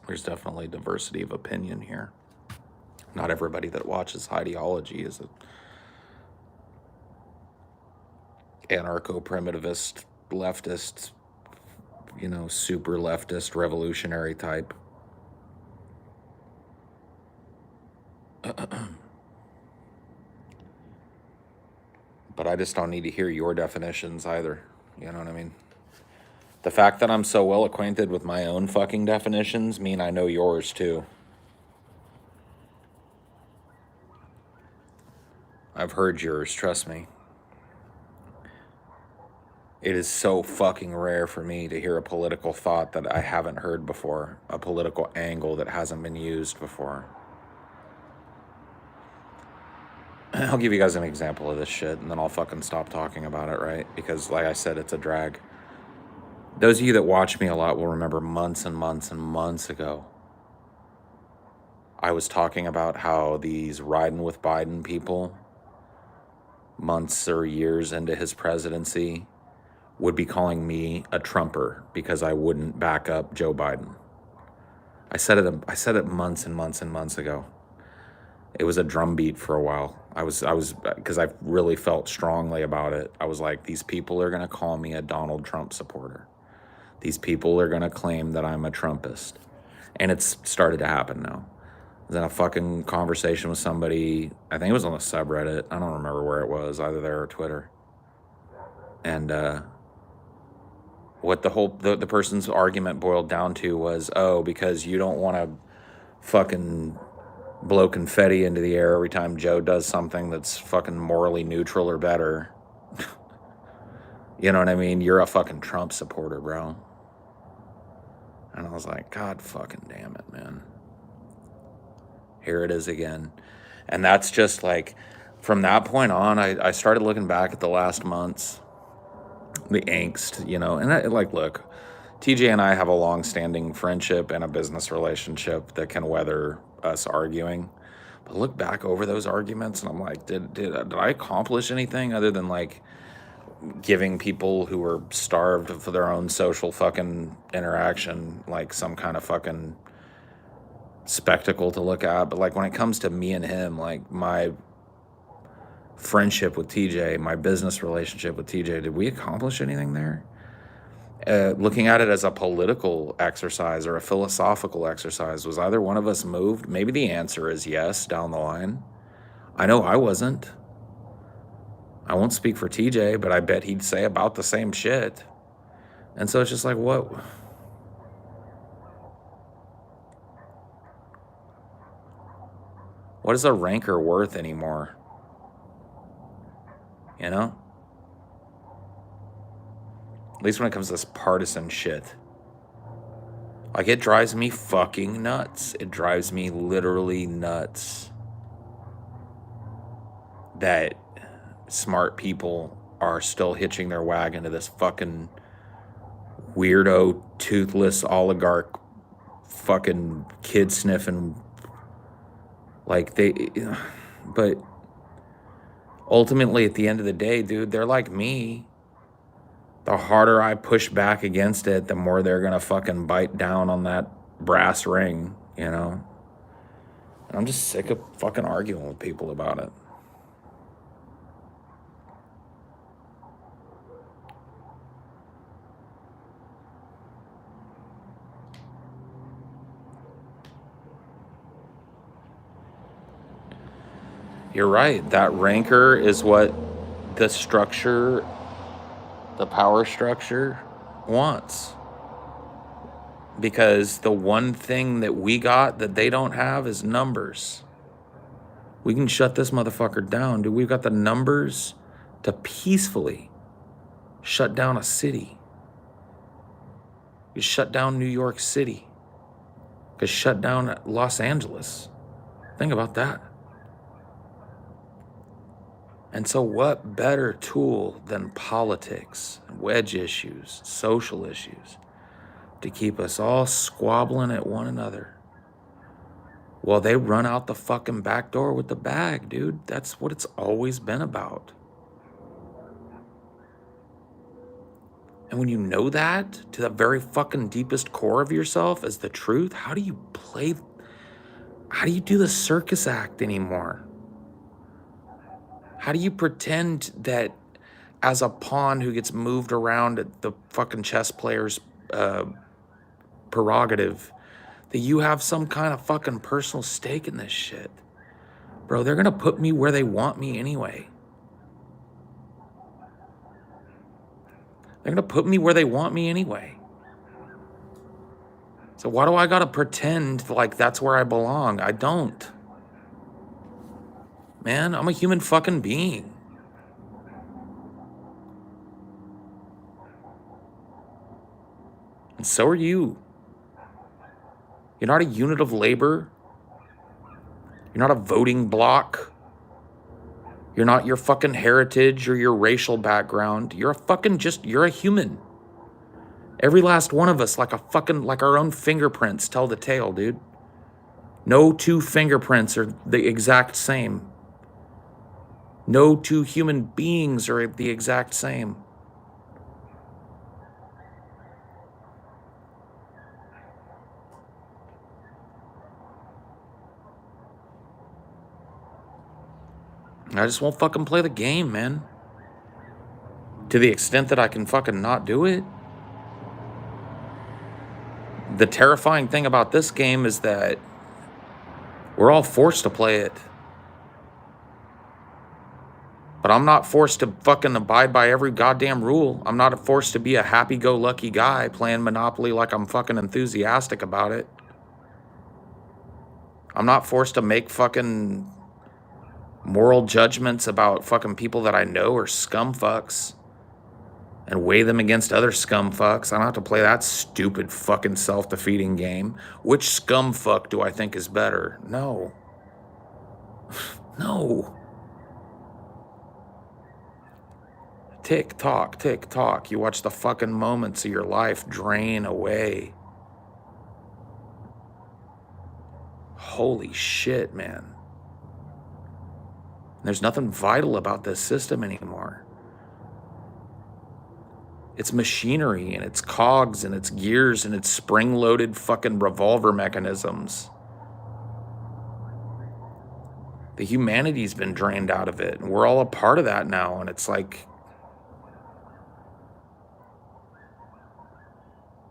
There's definitely diversity of opinion here. Not everybody that watches Highdeology is an anarcho-primitivist, leftist, super leftist, revolutionary type. But I just don't need to hear your definitions either. You know what I mean? The fact that I'm so well acquainted with my own fucking definitions mean I know yours too. I've heard yours, trust me. It is so fucking rare for me to hear a political thought that I haven't heard before, a political angle that hasn't been used before. I'll give you guys an example of this shit, and then I'll fucking stop talking about it, right? Because, like I said, it's a drag. Those of you that watch me a lot will remember months and months and months ago, I was talking about how these riding with Biden people, months or years into his presidency, would be calling me a Trumper because I wouldn't back up Joe Biden. I said it months and months and months ago. It was a drumbeat for a while. I was because I really felt strongly about it. I was like, these people are going to call me a Donald Trump supporter. These people are going to claim that I'm a Trumpist. And it's started to happen now. I was in a fucking conversation with somebody, I think it was on the subreddit. I don't remember where it was, either there or Twitter. And what the person's argument boiled down to was, because you don't want to fucking blow confetti into the air every time Joe does something that's fucking morally neutral or better. You know what I mean? You're a fucking Trump supporter, bro. And I was like, God fucking damn it, man. Here it is again. And that's just like, from that point on, I started looking back at the last months, the angst, and look, TJ and I have a long-standing friendship and a business relationship that can weather us arguing. But look back over those arguments, and I'm like, did I accomplish anything other than like giving people who were starved for their own social fucking interaction like some kind of fucking spectacle to look at? But like when it comes to me and him, like my friendship with TJ, my business relationship with TJ, did we accomplish anything there? Looking at it as a political exercise or a philosophical exercise, was either one of us moved? Maybe the answer is yes down the line. I know I wasn't. I won't speak for TJ, but I bet he'd say about the same shit. And so it's just like, what is a rancor worth anymore? You know? At least when it comes to this partisan shit. Like, it drives me fucking nuts. It drives me literally nuts that smart people are still hitching their wagon to this fucking weirdo, toothless oligarch fucking kid sniffing. Like, but ultimately at the end of the day, dude, they're like me. The harder I push back against it, the more they're gonna fucking bite down on that brass ring, you know? And I'm just sick of fucking arguing with people about it. You're right. That rancor is what the structure, the power structure wants. Because the one thing that we got that they don't have is numbers. We can shut this motherfucker down, dude. We've got the numbers to peacefully shut down a city. You shut down New York City. You could shut down Los Angeles. Think about that. And so what better tool than politics, wedge issues, social issues, to keep us all squabbling at one another? Well, they run out the fucking back door with the bag, dude. That's what it's always been about. And when you know that to the very fucking deepest core of yourself as the truth, how do you do the circus act anymore? How do you pretend that as a pawn who gets moved around at the fucking chess player's prerogative, that you have some kind of fucking personal stake in this shit? Bro, they're gonna put me where they want me anyway. They're gonna put me where they want me anyway. So why do I gotta pretend like that's where I belong? I don't. Man, I'm a human fucking being. And so are you. You're not a unit of labor. You're not a voting block. You're not your fucking heritage or your racial background. You're you're a human. Every last one of us, like our own fingerprints tell the tale, dude. No two fingerprints are the exact same. No two human beings are the exact same. I just won't fucking play the game, man. To the extent that I can fucking not do it. The terrifying thing about this game is that we're all forced to play it. But I'm not forced to fucking abide by every goddamn rule. I'm not forced to be a happy-go-lucky guy playing Monopoly like I'm fucking enthusiastic about it. I'm not forced to make fucking moral judgments about fucking people that I know are scum fucks and weigh them against other scum fucks. I don't have to play that stupid fucking self-defeating game. Which scum fuck do I think is better? No. No. Tick tock, tick tock. You watch the fucking moments of your life drain away. Holy shit, man. There's nothing vital about this system anymore. It's machinery and it's cogs and it's gears and it's spring-loaded fucking revolver mechanisms. The humanity's been drained out of it, and we're all a part of that now, and it's like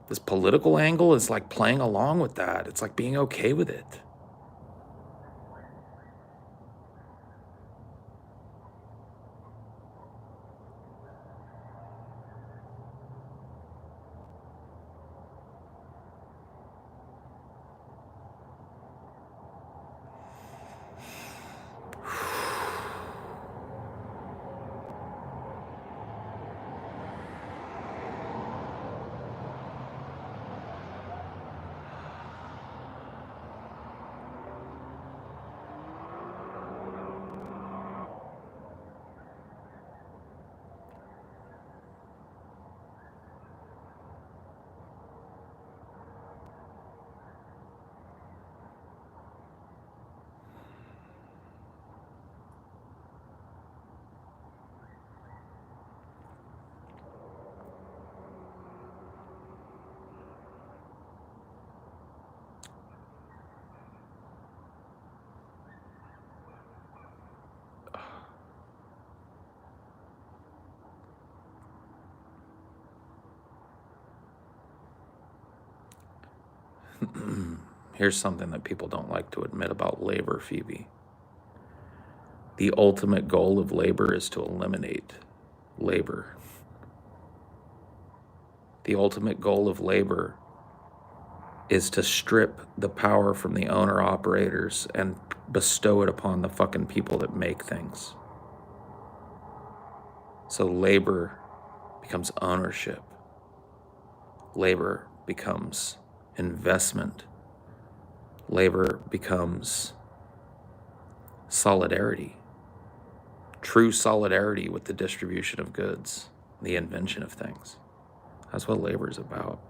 this political angle is like playing along with that. It's like being okay with it. Here's something that people don't like to admit about labor, Phoebe. The ultimate goal of labor is to eliminate labor. The ultimate goal of labor is to strip the power from the owner-operators and bestow it upon the fucking people that make things. So labor becomes ownership. Labor becomes investment. Labor becomes solidarity. True solidarity with the distribution of goods, the invention of things. That's what labor is about.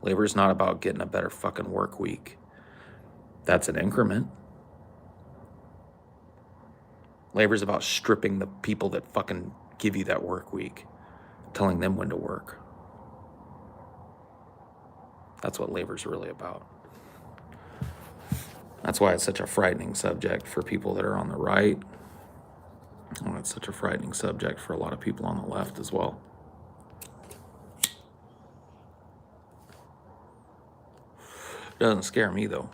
Labor is not about getting a better fucking work week. That's an increment. Labor is about stripping the people that fucking give you that work week, telling them when to work. That's what labor's really about. That's why it's such a frightening subject for people that are on the right. And it's such a frightening subject for a lot of people on the left as well. Doesn't scare me though.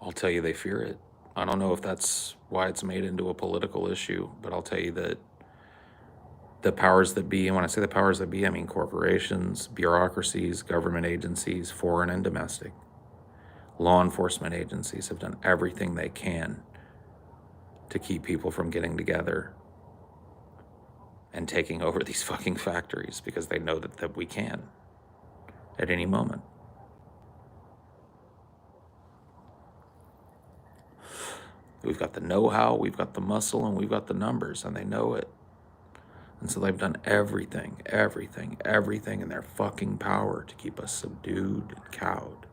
I'll tell you they fear it. I don't know if that's why it's made into a political issue, but I'll tell you that the powers that be, and when I say the powers that be, I mean corporations, bureaucracies, government agencies, foreign and domestic, law enforcement agencies have done everything they can to keep people from getting together and taking over these fucking factories because they know that we can at any moment. We've got the know-how, we've got the muscle, and we've got the numbers, and they know it. And so they've done everything in their fucking power to keep us subdued and cowed.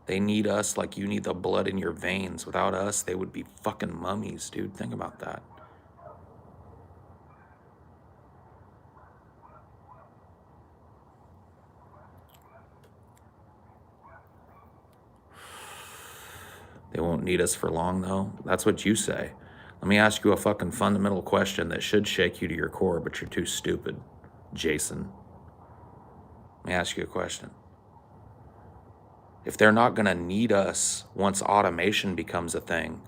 They need us like you need the blood in your veins. Without us, they would be fucking mummies, dude. Think about that. They won't need us for long, though. That's what you say. Let me ask you a fucking fundamental question that should shake you to your core, but you're too stupid, Jason. Let me ask you a question. if they're not going to need us once automation becomes a thing,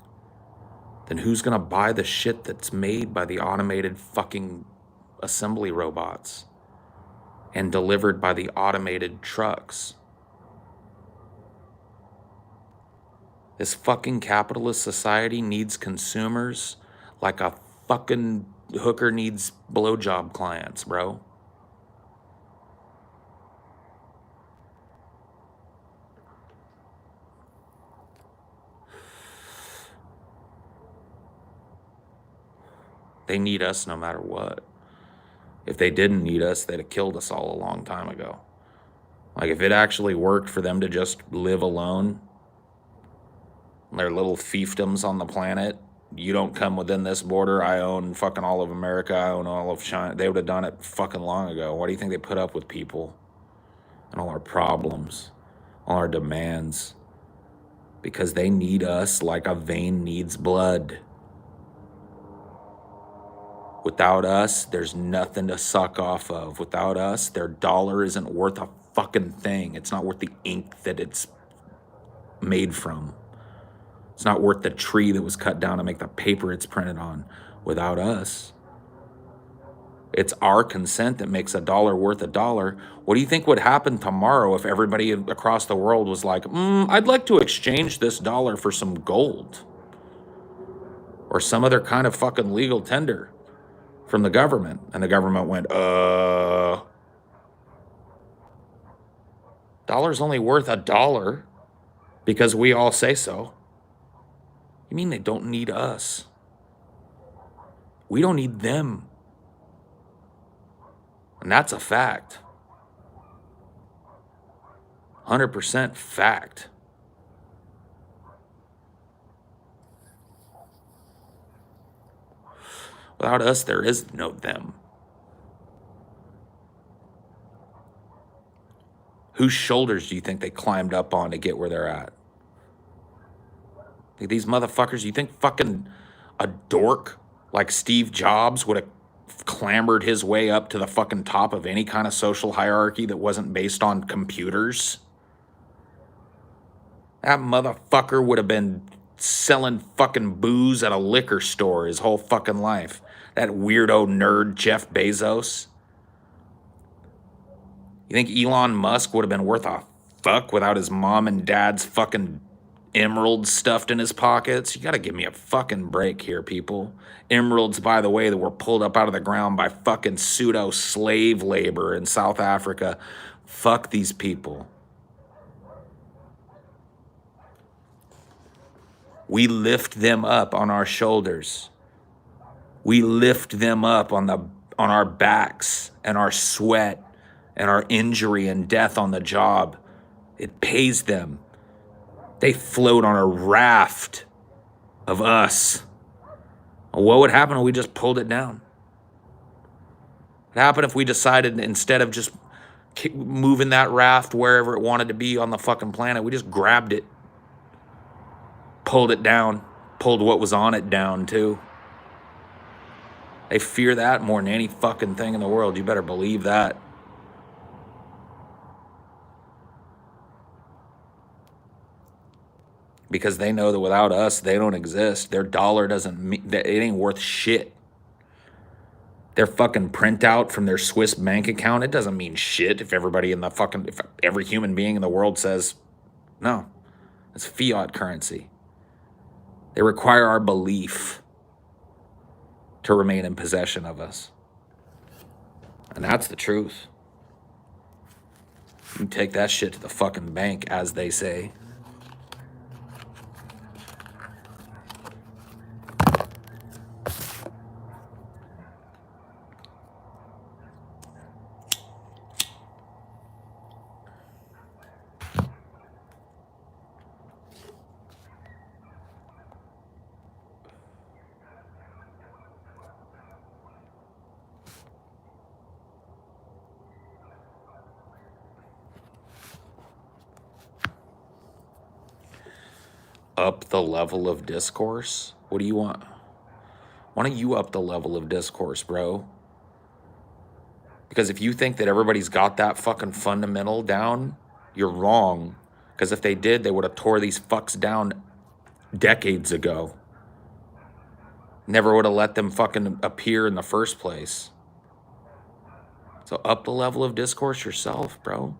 then who's going to buy the shit that's made by the automated fucking assembly robots and delivered by the automated trucks? This fucking capitalist society needs consumers like a fucking hooker needs blowjob clients, bro. They need us no matter what. If they didn't need us, they'd have killed us all a long time ago. Like, if it actually worked for them to just live alone, their little fiefdoms on the planet, you don't come within this border, I own fucking all of America, I own all of China, they would have done it fucking long ago. Why do you think they put up with people and all our problems, all our demands? Because they need us like a vein needs blood. Without us, there's nothing to suck off of. Without us, their dollar isn't worth a fucking thing. It's not worth the ink that it's made from. It's not worth the tree that was cut down to make the paper it's printed on. Without us, it's our consent that makes a dollar worth a dollar. What do you think would happen tomorrow if everybody across the world was like, I'd like to exchange this dollar for some gold or some other kind of fucking legal tender from the government? And the government went, dollar's only worth a dollar because we all say so. You mean they don't need us? We don't need them. And that's a fact. 100% fact. Without us, there is no them. Whose shoulders do you think they climbed up on to get where they're at? These motherfuckers, you think fucking a dork like Steve Jobs would have clambered his way up to the fucking top of any kind of social hierarchy that wasn't based on computers? That motherfucker would have been selling fucking booze at a liquor store his whole fucking life. That weirdo nerd Jeff Bezos. You think Elon Musk would have been worth a fuck without his mom and dad's fucking emeralds stuffed in his pockets? You gotta give me a fucking break here, people. Emeralds, by the way, that were pulled up out of the ground by fucking pseudo slave labor in South Africa. Fuck these people. We lift them up on our shoulders. We lift them up on our backs and our sweat and our injury and death on the job. It pays them. They float on a raft of us. What would happen if we just pulled it down? What happened if we decided instead of just moving that raft wherever it wanted to be on the fucking planet, we just grabbed it, pulled it down, pulled what was on it down too? They fear that more than any fucking thing in the world. You better believe that. Because they know that without us, they don't exist. Their dollar it ain't worth shit. Their fucking printout from their Swiss bank account, it doesn't mean shit if every human being in the world says, no, it's fiat currency. They require our belief to remain in possession of us. And that's the truth. You take that shit to the fucking bank, as they say. Up the level of discourse? What do you want? Why don't you up the level of discourse, bro? Because if you think that everybody's got that fucking fundamental down, you're wrong. Because if they did, they would have tore these fucks down decades ago. Never would have let them fucking appear in the first place. So up the level of discourse yourself, bro.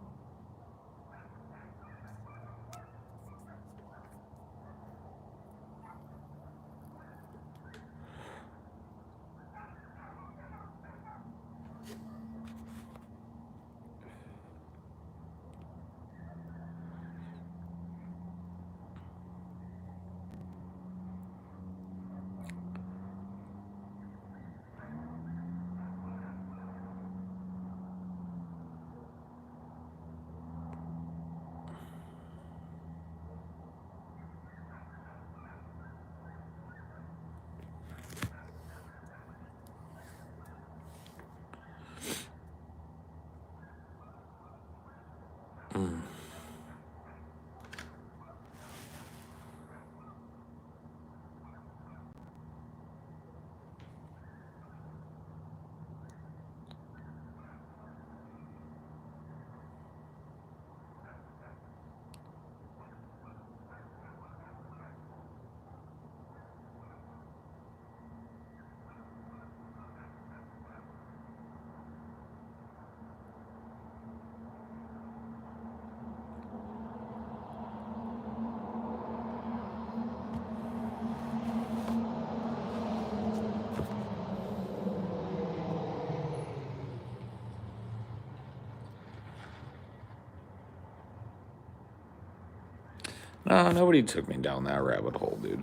No, nobody took me down that rabbit hole, dude.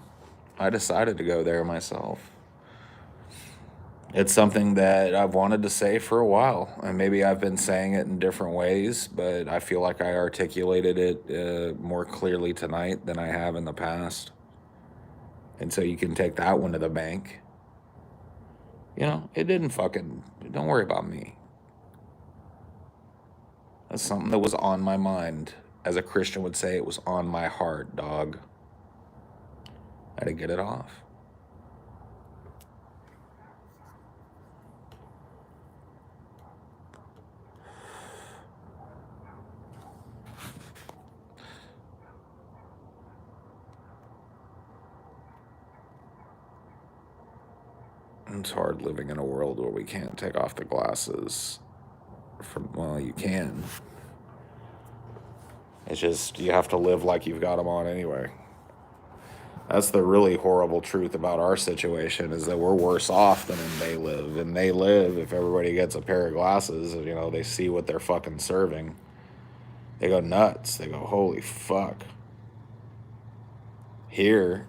I decided to go there myself. It's something that I've wanted to say for a while, and maybe I've been saying it in different ways, but I feel like I articulated it more clearly tonight than I have in the past. And so you can take that one to the bank. You know, it didn't fucking, don't worry about me. That's something that was on my mind. As a Christian would say, it was on my heart, dog. I had to get it off. It's hard living in a world where we can't take off the glasses. Well, you can. It's just, you have to live like you've got them on anyway. That's the really horrible truth about our situation, is that we're worse off than they live. And they live, if everybody gets a pair of glasses, you know, they see what they're fucking serving. They go nuts. They go, holy fuck. Here,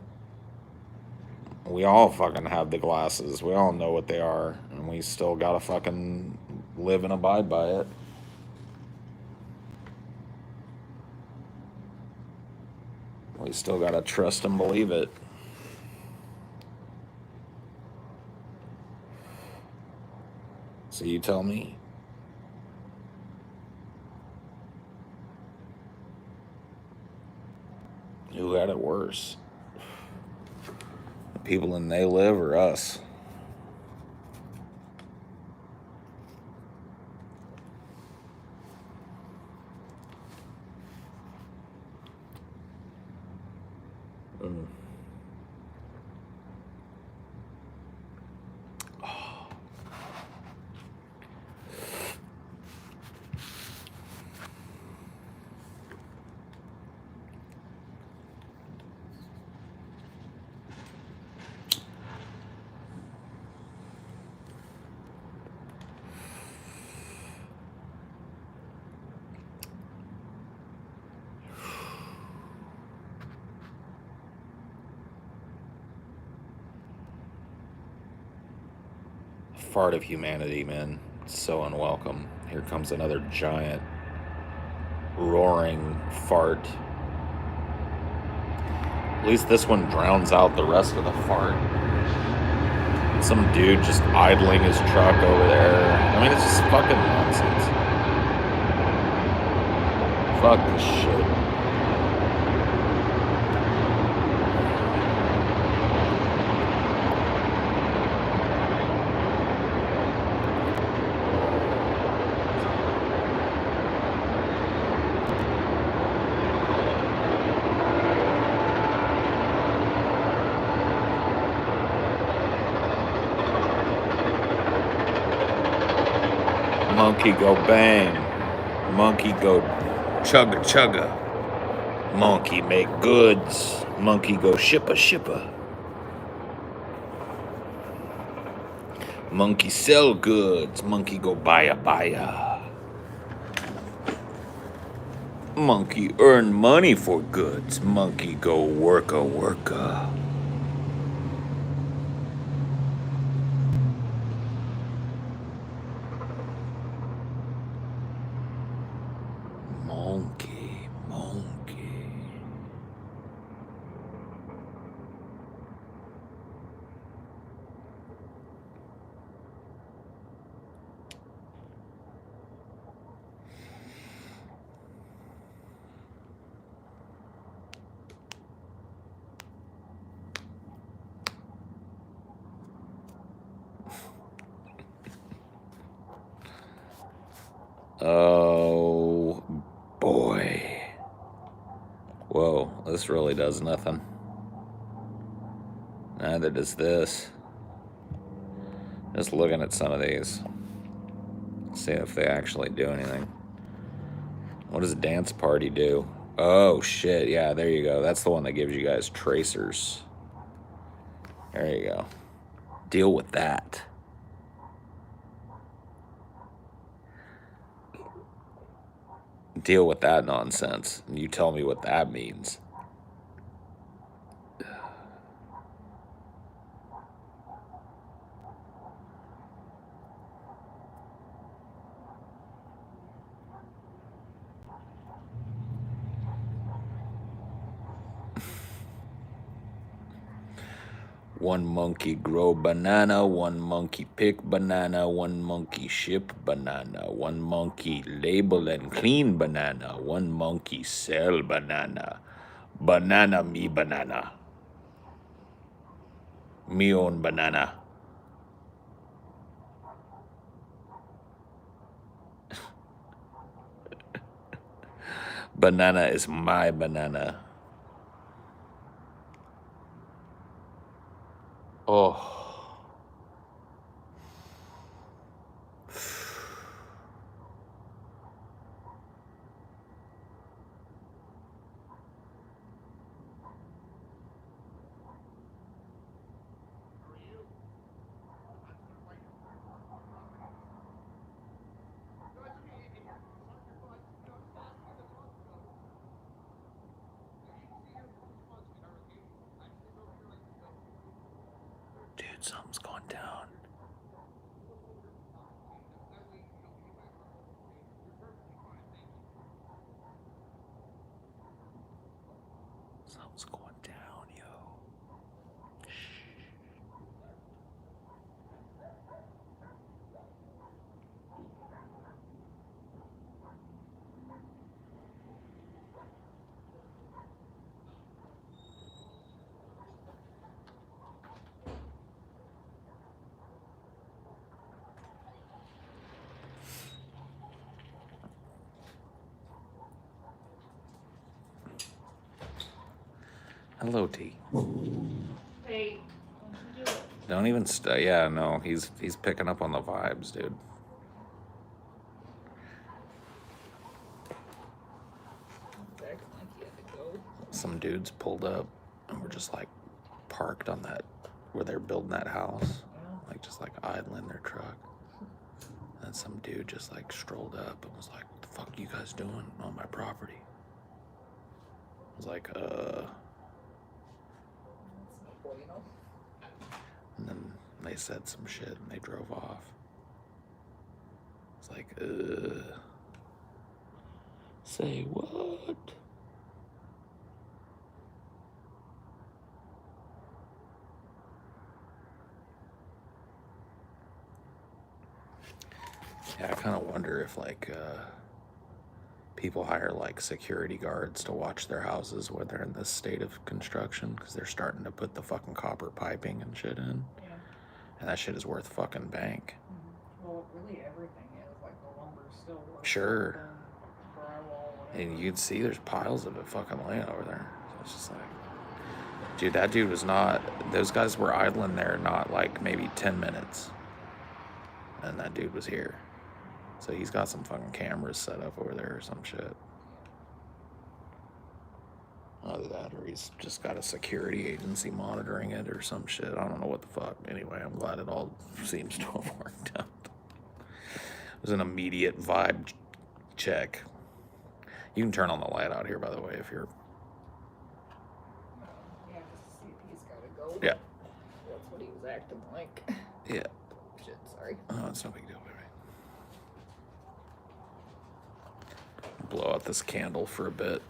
we all fucking have the glasses. We all know what they are. And we still gotta fucking live and abide by it. We still gotta trust and believe it. So you tell me. Who had it worse? The people in They Live or us? Fart of humanity, man. So unwelcome. Here comes another giant roaring fart. At least this one drowns out the rest of the fart. Some dude just idling his truck over there. I mean, it's just fucking nonsense. Fuck this shit. Monkey go bang. Monkey go chugga chugga. Monkey make goods. Monkey go shippa shippa. Monkey sell goods. Monkey go buya buya. Monkey earn money for goods. Monkey go worka worka. Monkey, monkey. Oh boy. Whoa, this really does nothing. Neither does this. Just looking at some of these. See if they actually do anything. What does dance party do? Oh shit, yeah, there you go. That's the one that gives you guys tracers. There you go. Deal with that. Deal with that nonsense. You tell me what that means. One monkey grow banana, one monkey pick banana, one monkey ship banana, one monkey label and clean banana, one monkey sell banana. Banana me banana. Me own banana. Banana is my banana. Oh. Dude, something's going down. Something's going down, yo. Hello, T. Hey, don't you do it. Don't even stay. Yeah, no, he's picking up on the vibes, dude. Acting like he had to go. Some dudes pulled up and were just like parked on that where they're building that house, like just like idling their truck. And some dude just like strolled up and was like, "What the fuck are you guys doing on my property?" I was like, And then they said some shit and they drove off. It's like, say what? Yeah, I kind of wonder if like people hire like security guards to watch their houses when they're in this state of construction because they're starting to put the fucking copper piping and shit in. Yeah. And that shit is worth fucking bank. Well, really everything is. Like the lumber's still worth Sure. than drywall, whatever. And you can see there's piles of it fucking laying over there. So it's just like, dude, that dude was not, those guys were idling there not like maybe 10 minutes. And that dude was here. So he's got some fucking cameras set up over there or some shit. Either that or he's just got a security agency monitoring it or some shit. I don't know what the fuck. Anyway, I'm glad it all seems to have worked out. It was an immediate vibe check. You can turn on the light out here, by the way, if you're... Yeah, just to see if he's gotta go. Yeah. That's what he was acting like. Yeah. Shit, sorry. Oh, it's no big deal, baby. Blow out this candle for a bit.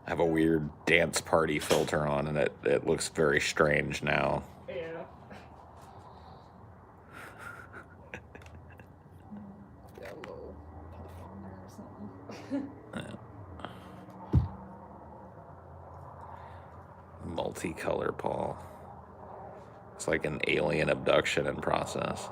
I have a weird dance party filter on, and it looks very strange now. Yeah. Got a little puff on there or something. Multicolor Paul. It's like an alien abduction in process.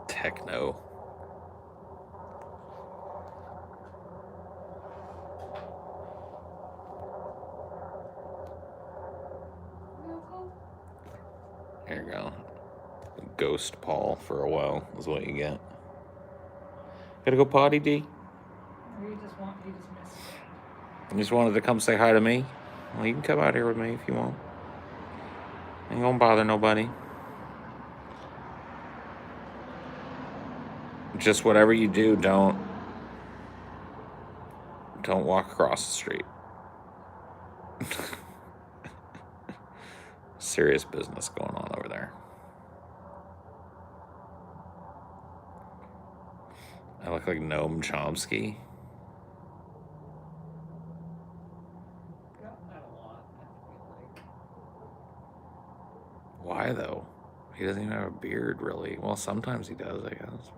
Techno. Here you go. Ghost Paul for a while is what you get. Gotta go potty, D? Or you just missed it. You just wanted to come say hi to me? Well, you can come out here with me if you want. Ain't gonna bother nobody. Just whatever you do, don't walk across the street. Serious business going on over there. I look like Noam Chomsky. Got that a lot, I feel like. Why though? He doesn't even have a beard, really. Well, sometimes he does, I guess.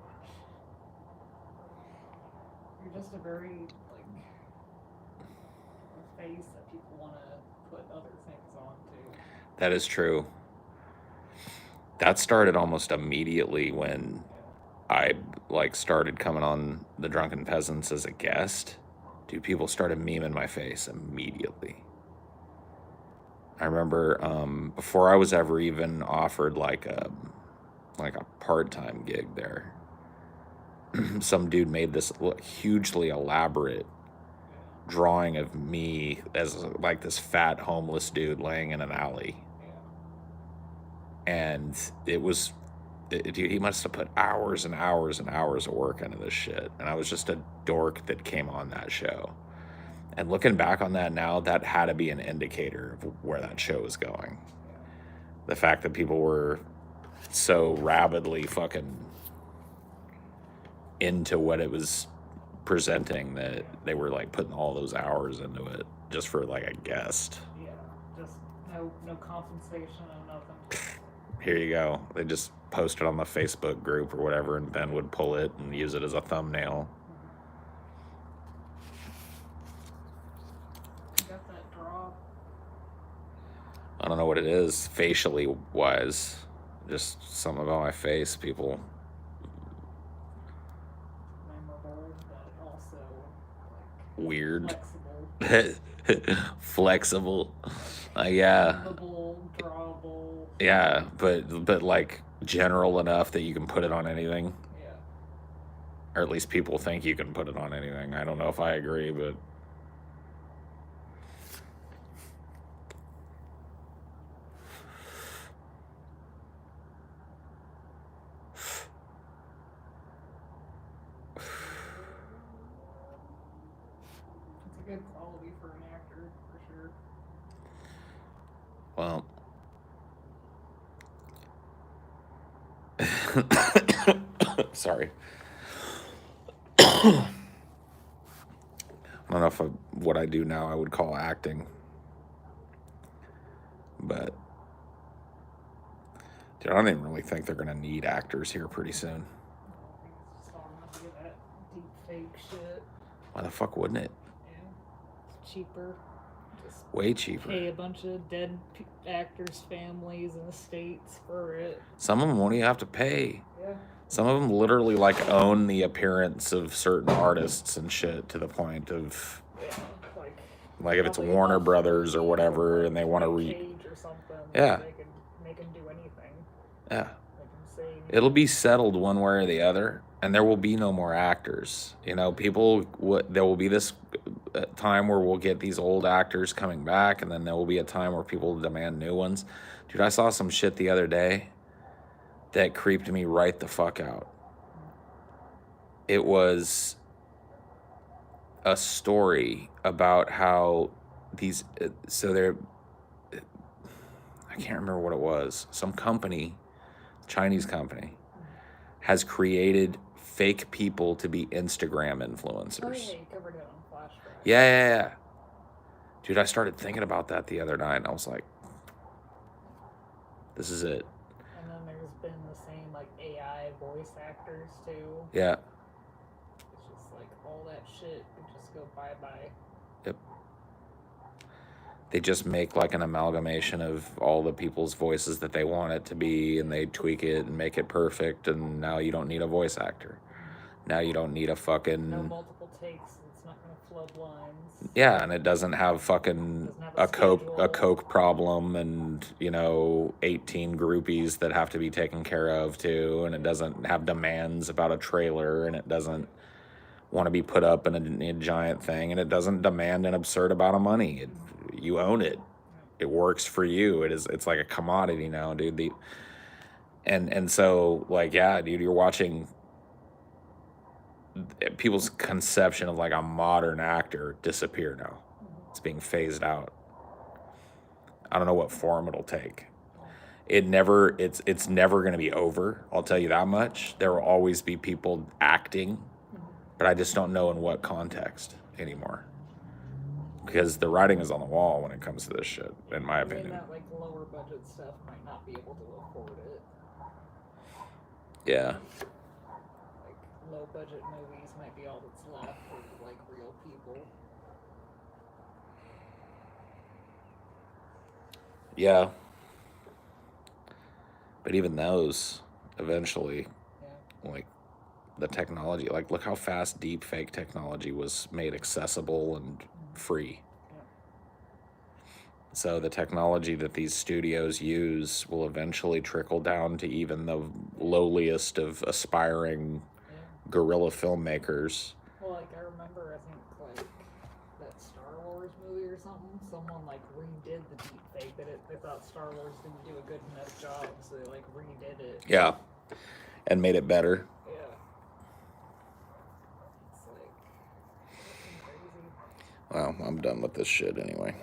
You're just a very, like, a face that people want to put other things on too. That is true. That started almost immediately when I started coming on the Drunken Peasants as a guest. Dude, people started memeing my face immediately. I remember before I was ever even offered like a part-time gig there, some dude made this hugely elaborate drawing of me as like this fat homeless dude laying in an alley. And it was, dude, he must have put hours and hours and hours of work into this shit. And I was just a dork that came on that show. And looking back on that now, that had to be an indicator of where that show was going. The fact that people were so rabidly fucking into what it was presenting that they were like putting all those hours into it just for like a guest. Yeah, just no compensation and nothing. Here you go. They just posted on the Facebook group or whatever, and Ben would pull it and use it as a thumbnail. You got that draw? I don't know what it is facially wise. Just something about my face, people. Memorable, but also like Weird. flexible. Flexible. Yeah. Livable, drawable. Yeah, but like general enough that you can put it on anything. Yeah. Or at least people think you can put it on anything. I don't know if I agree, but It's a good quality for an actor, for sure. well, sorry. I don't know if what I do now I would call acting, but dude, I don't even really think they're gonna need actors here pretty soon. I think it's just all enough to get that deep fake shit. Why the fuck wouldn't it? Yeah. It's cheaper to Just Way cheaper. pay a bunch of dead actors' families and estates for it. Some of them won't even have to pay. Yeah. Some of them literally like own the appearance of certain artists and shit to the point of Yeah. like if it's probably Warner enough Brothers or money whatever for, and they want to like, Cage or something. Yeah. They can make him do anything. Yeah. They can say It'll be settled one way or the other, and there will be no more actors. You know, there will be this time where we'll get these old actors coming back, and then there will be a time where people demand new ones. Dude, I saw some shit the other day that creeped me right the fuck out. It was a story about how these, I can't remember what it was. Some company, Chinese company, has created fake people to be Instagram influencers. Oh, yeah, you covered it on Flashback. Yeah. Dude, I started thinking about that the other night, and I was like, this is it. And then there's been the same, like, AI voice actors, too. Yeah. It's just like all that shit could just go bye-bye. Yep. They just make like an amalgamation of all the people's voices that they want it to be, and they tweak it and make it perfect, and now you don't need a voice actor. Now you don't need a fucking... No multiple takes, it's not going to flood lines. Yeah, and it doesn't have fucking a coke problem and, 18 groupies that have to be taken care of too, and it doesn't have demands about a trailer, and it doesn't want to be put up in a giant thing, and it doesn't demand an absurd amount of money. You own it. It works for you. It's like a commodity now, dude. And so, like, yeah, dude, you're watching people's conception of like a modern actor disappear now. It's being phased out. I don't know what form it'll take. It's never going to be over. I'll tell you that much. There will always be people acting, but I just don't know in what context anymore. Because the writing is on the wall when it comes to this shit, in my opinion. That, like, lower budget stuff might not be able to afford it. Yeah. Like, low budget movies might be all that's left for, like, real people. Yeah. But even those, eventually, like, the technology, like, look how fast deep fake technology was made accessible and free. So the technology that these studios use will eventually trickle down to even the lowliest of aspiring guerrilla filmmakers. Well, like, I remember, I think, like, that Star Wars movie or something, someone, like, redid the deep fake that they thought Star Wars didn't do a good enough job, so they, like, redid it. Yeah. And made it better. Yeah. It's like, crazy. Well, I'm done with this shit anyway.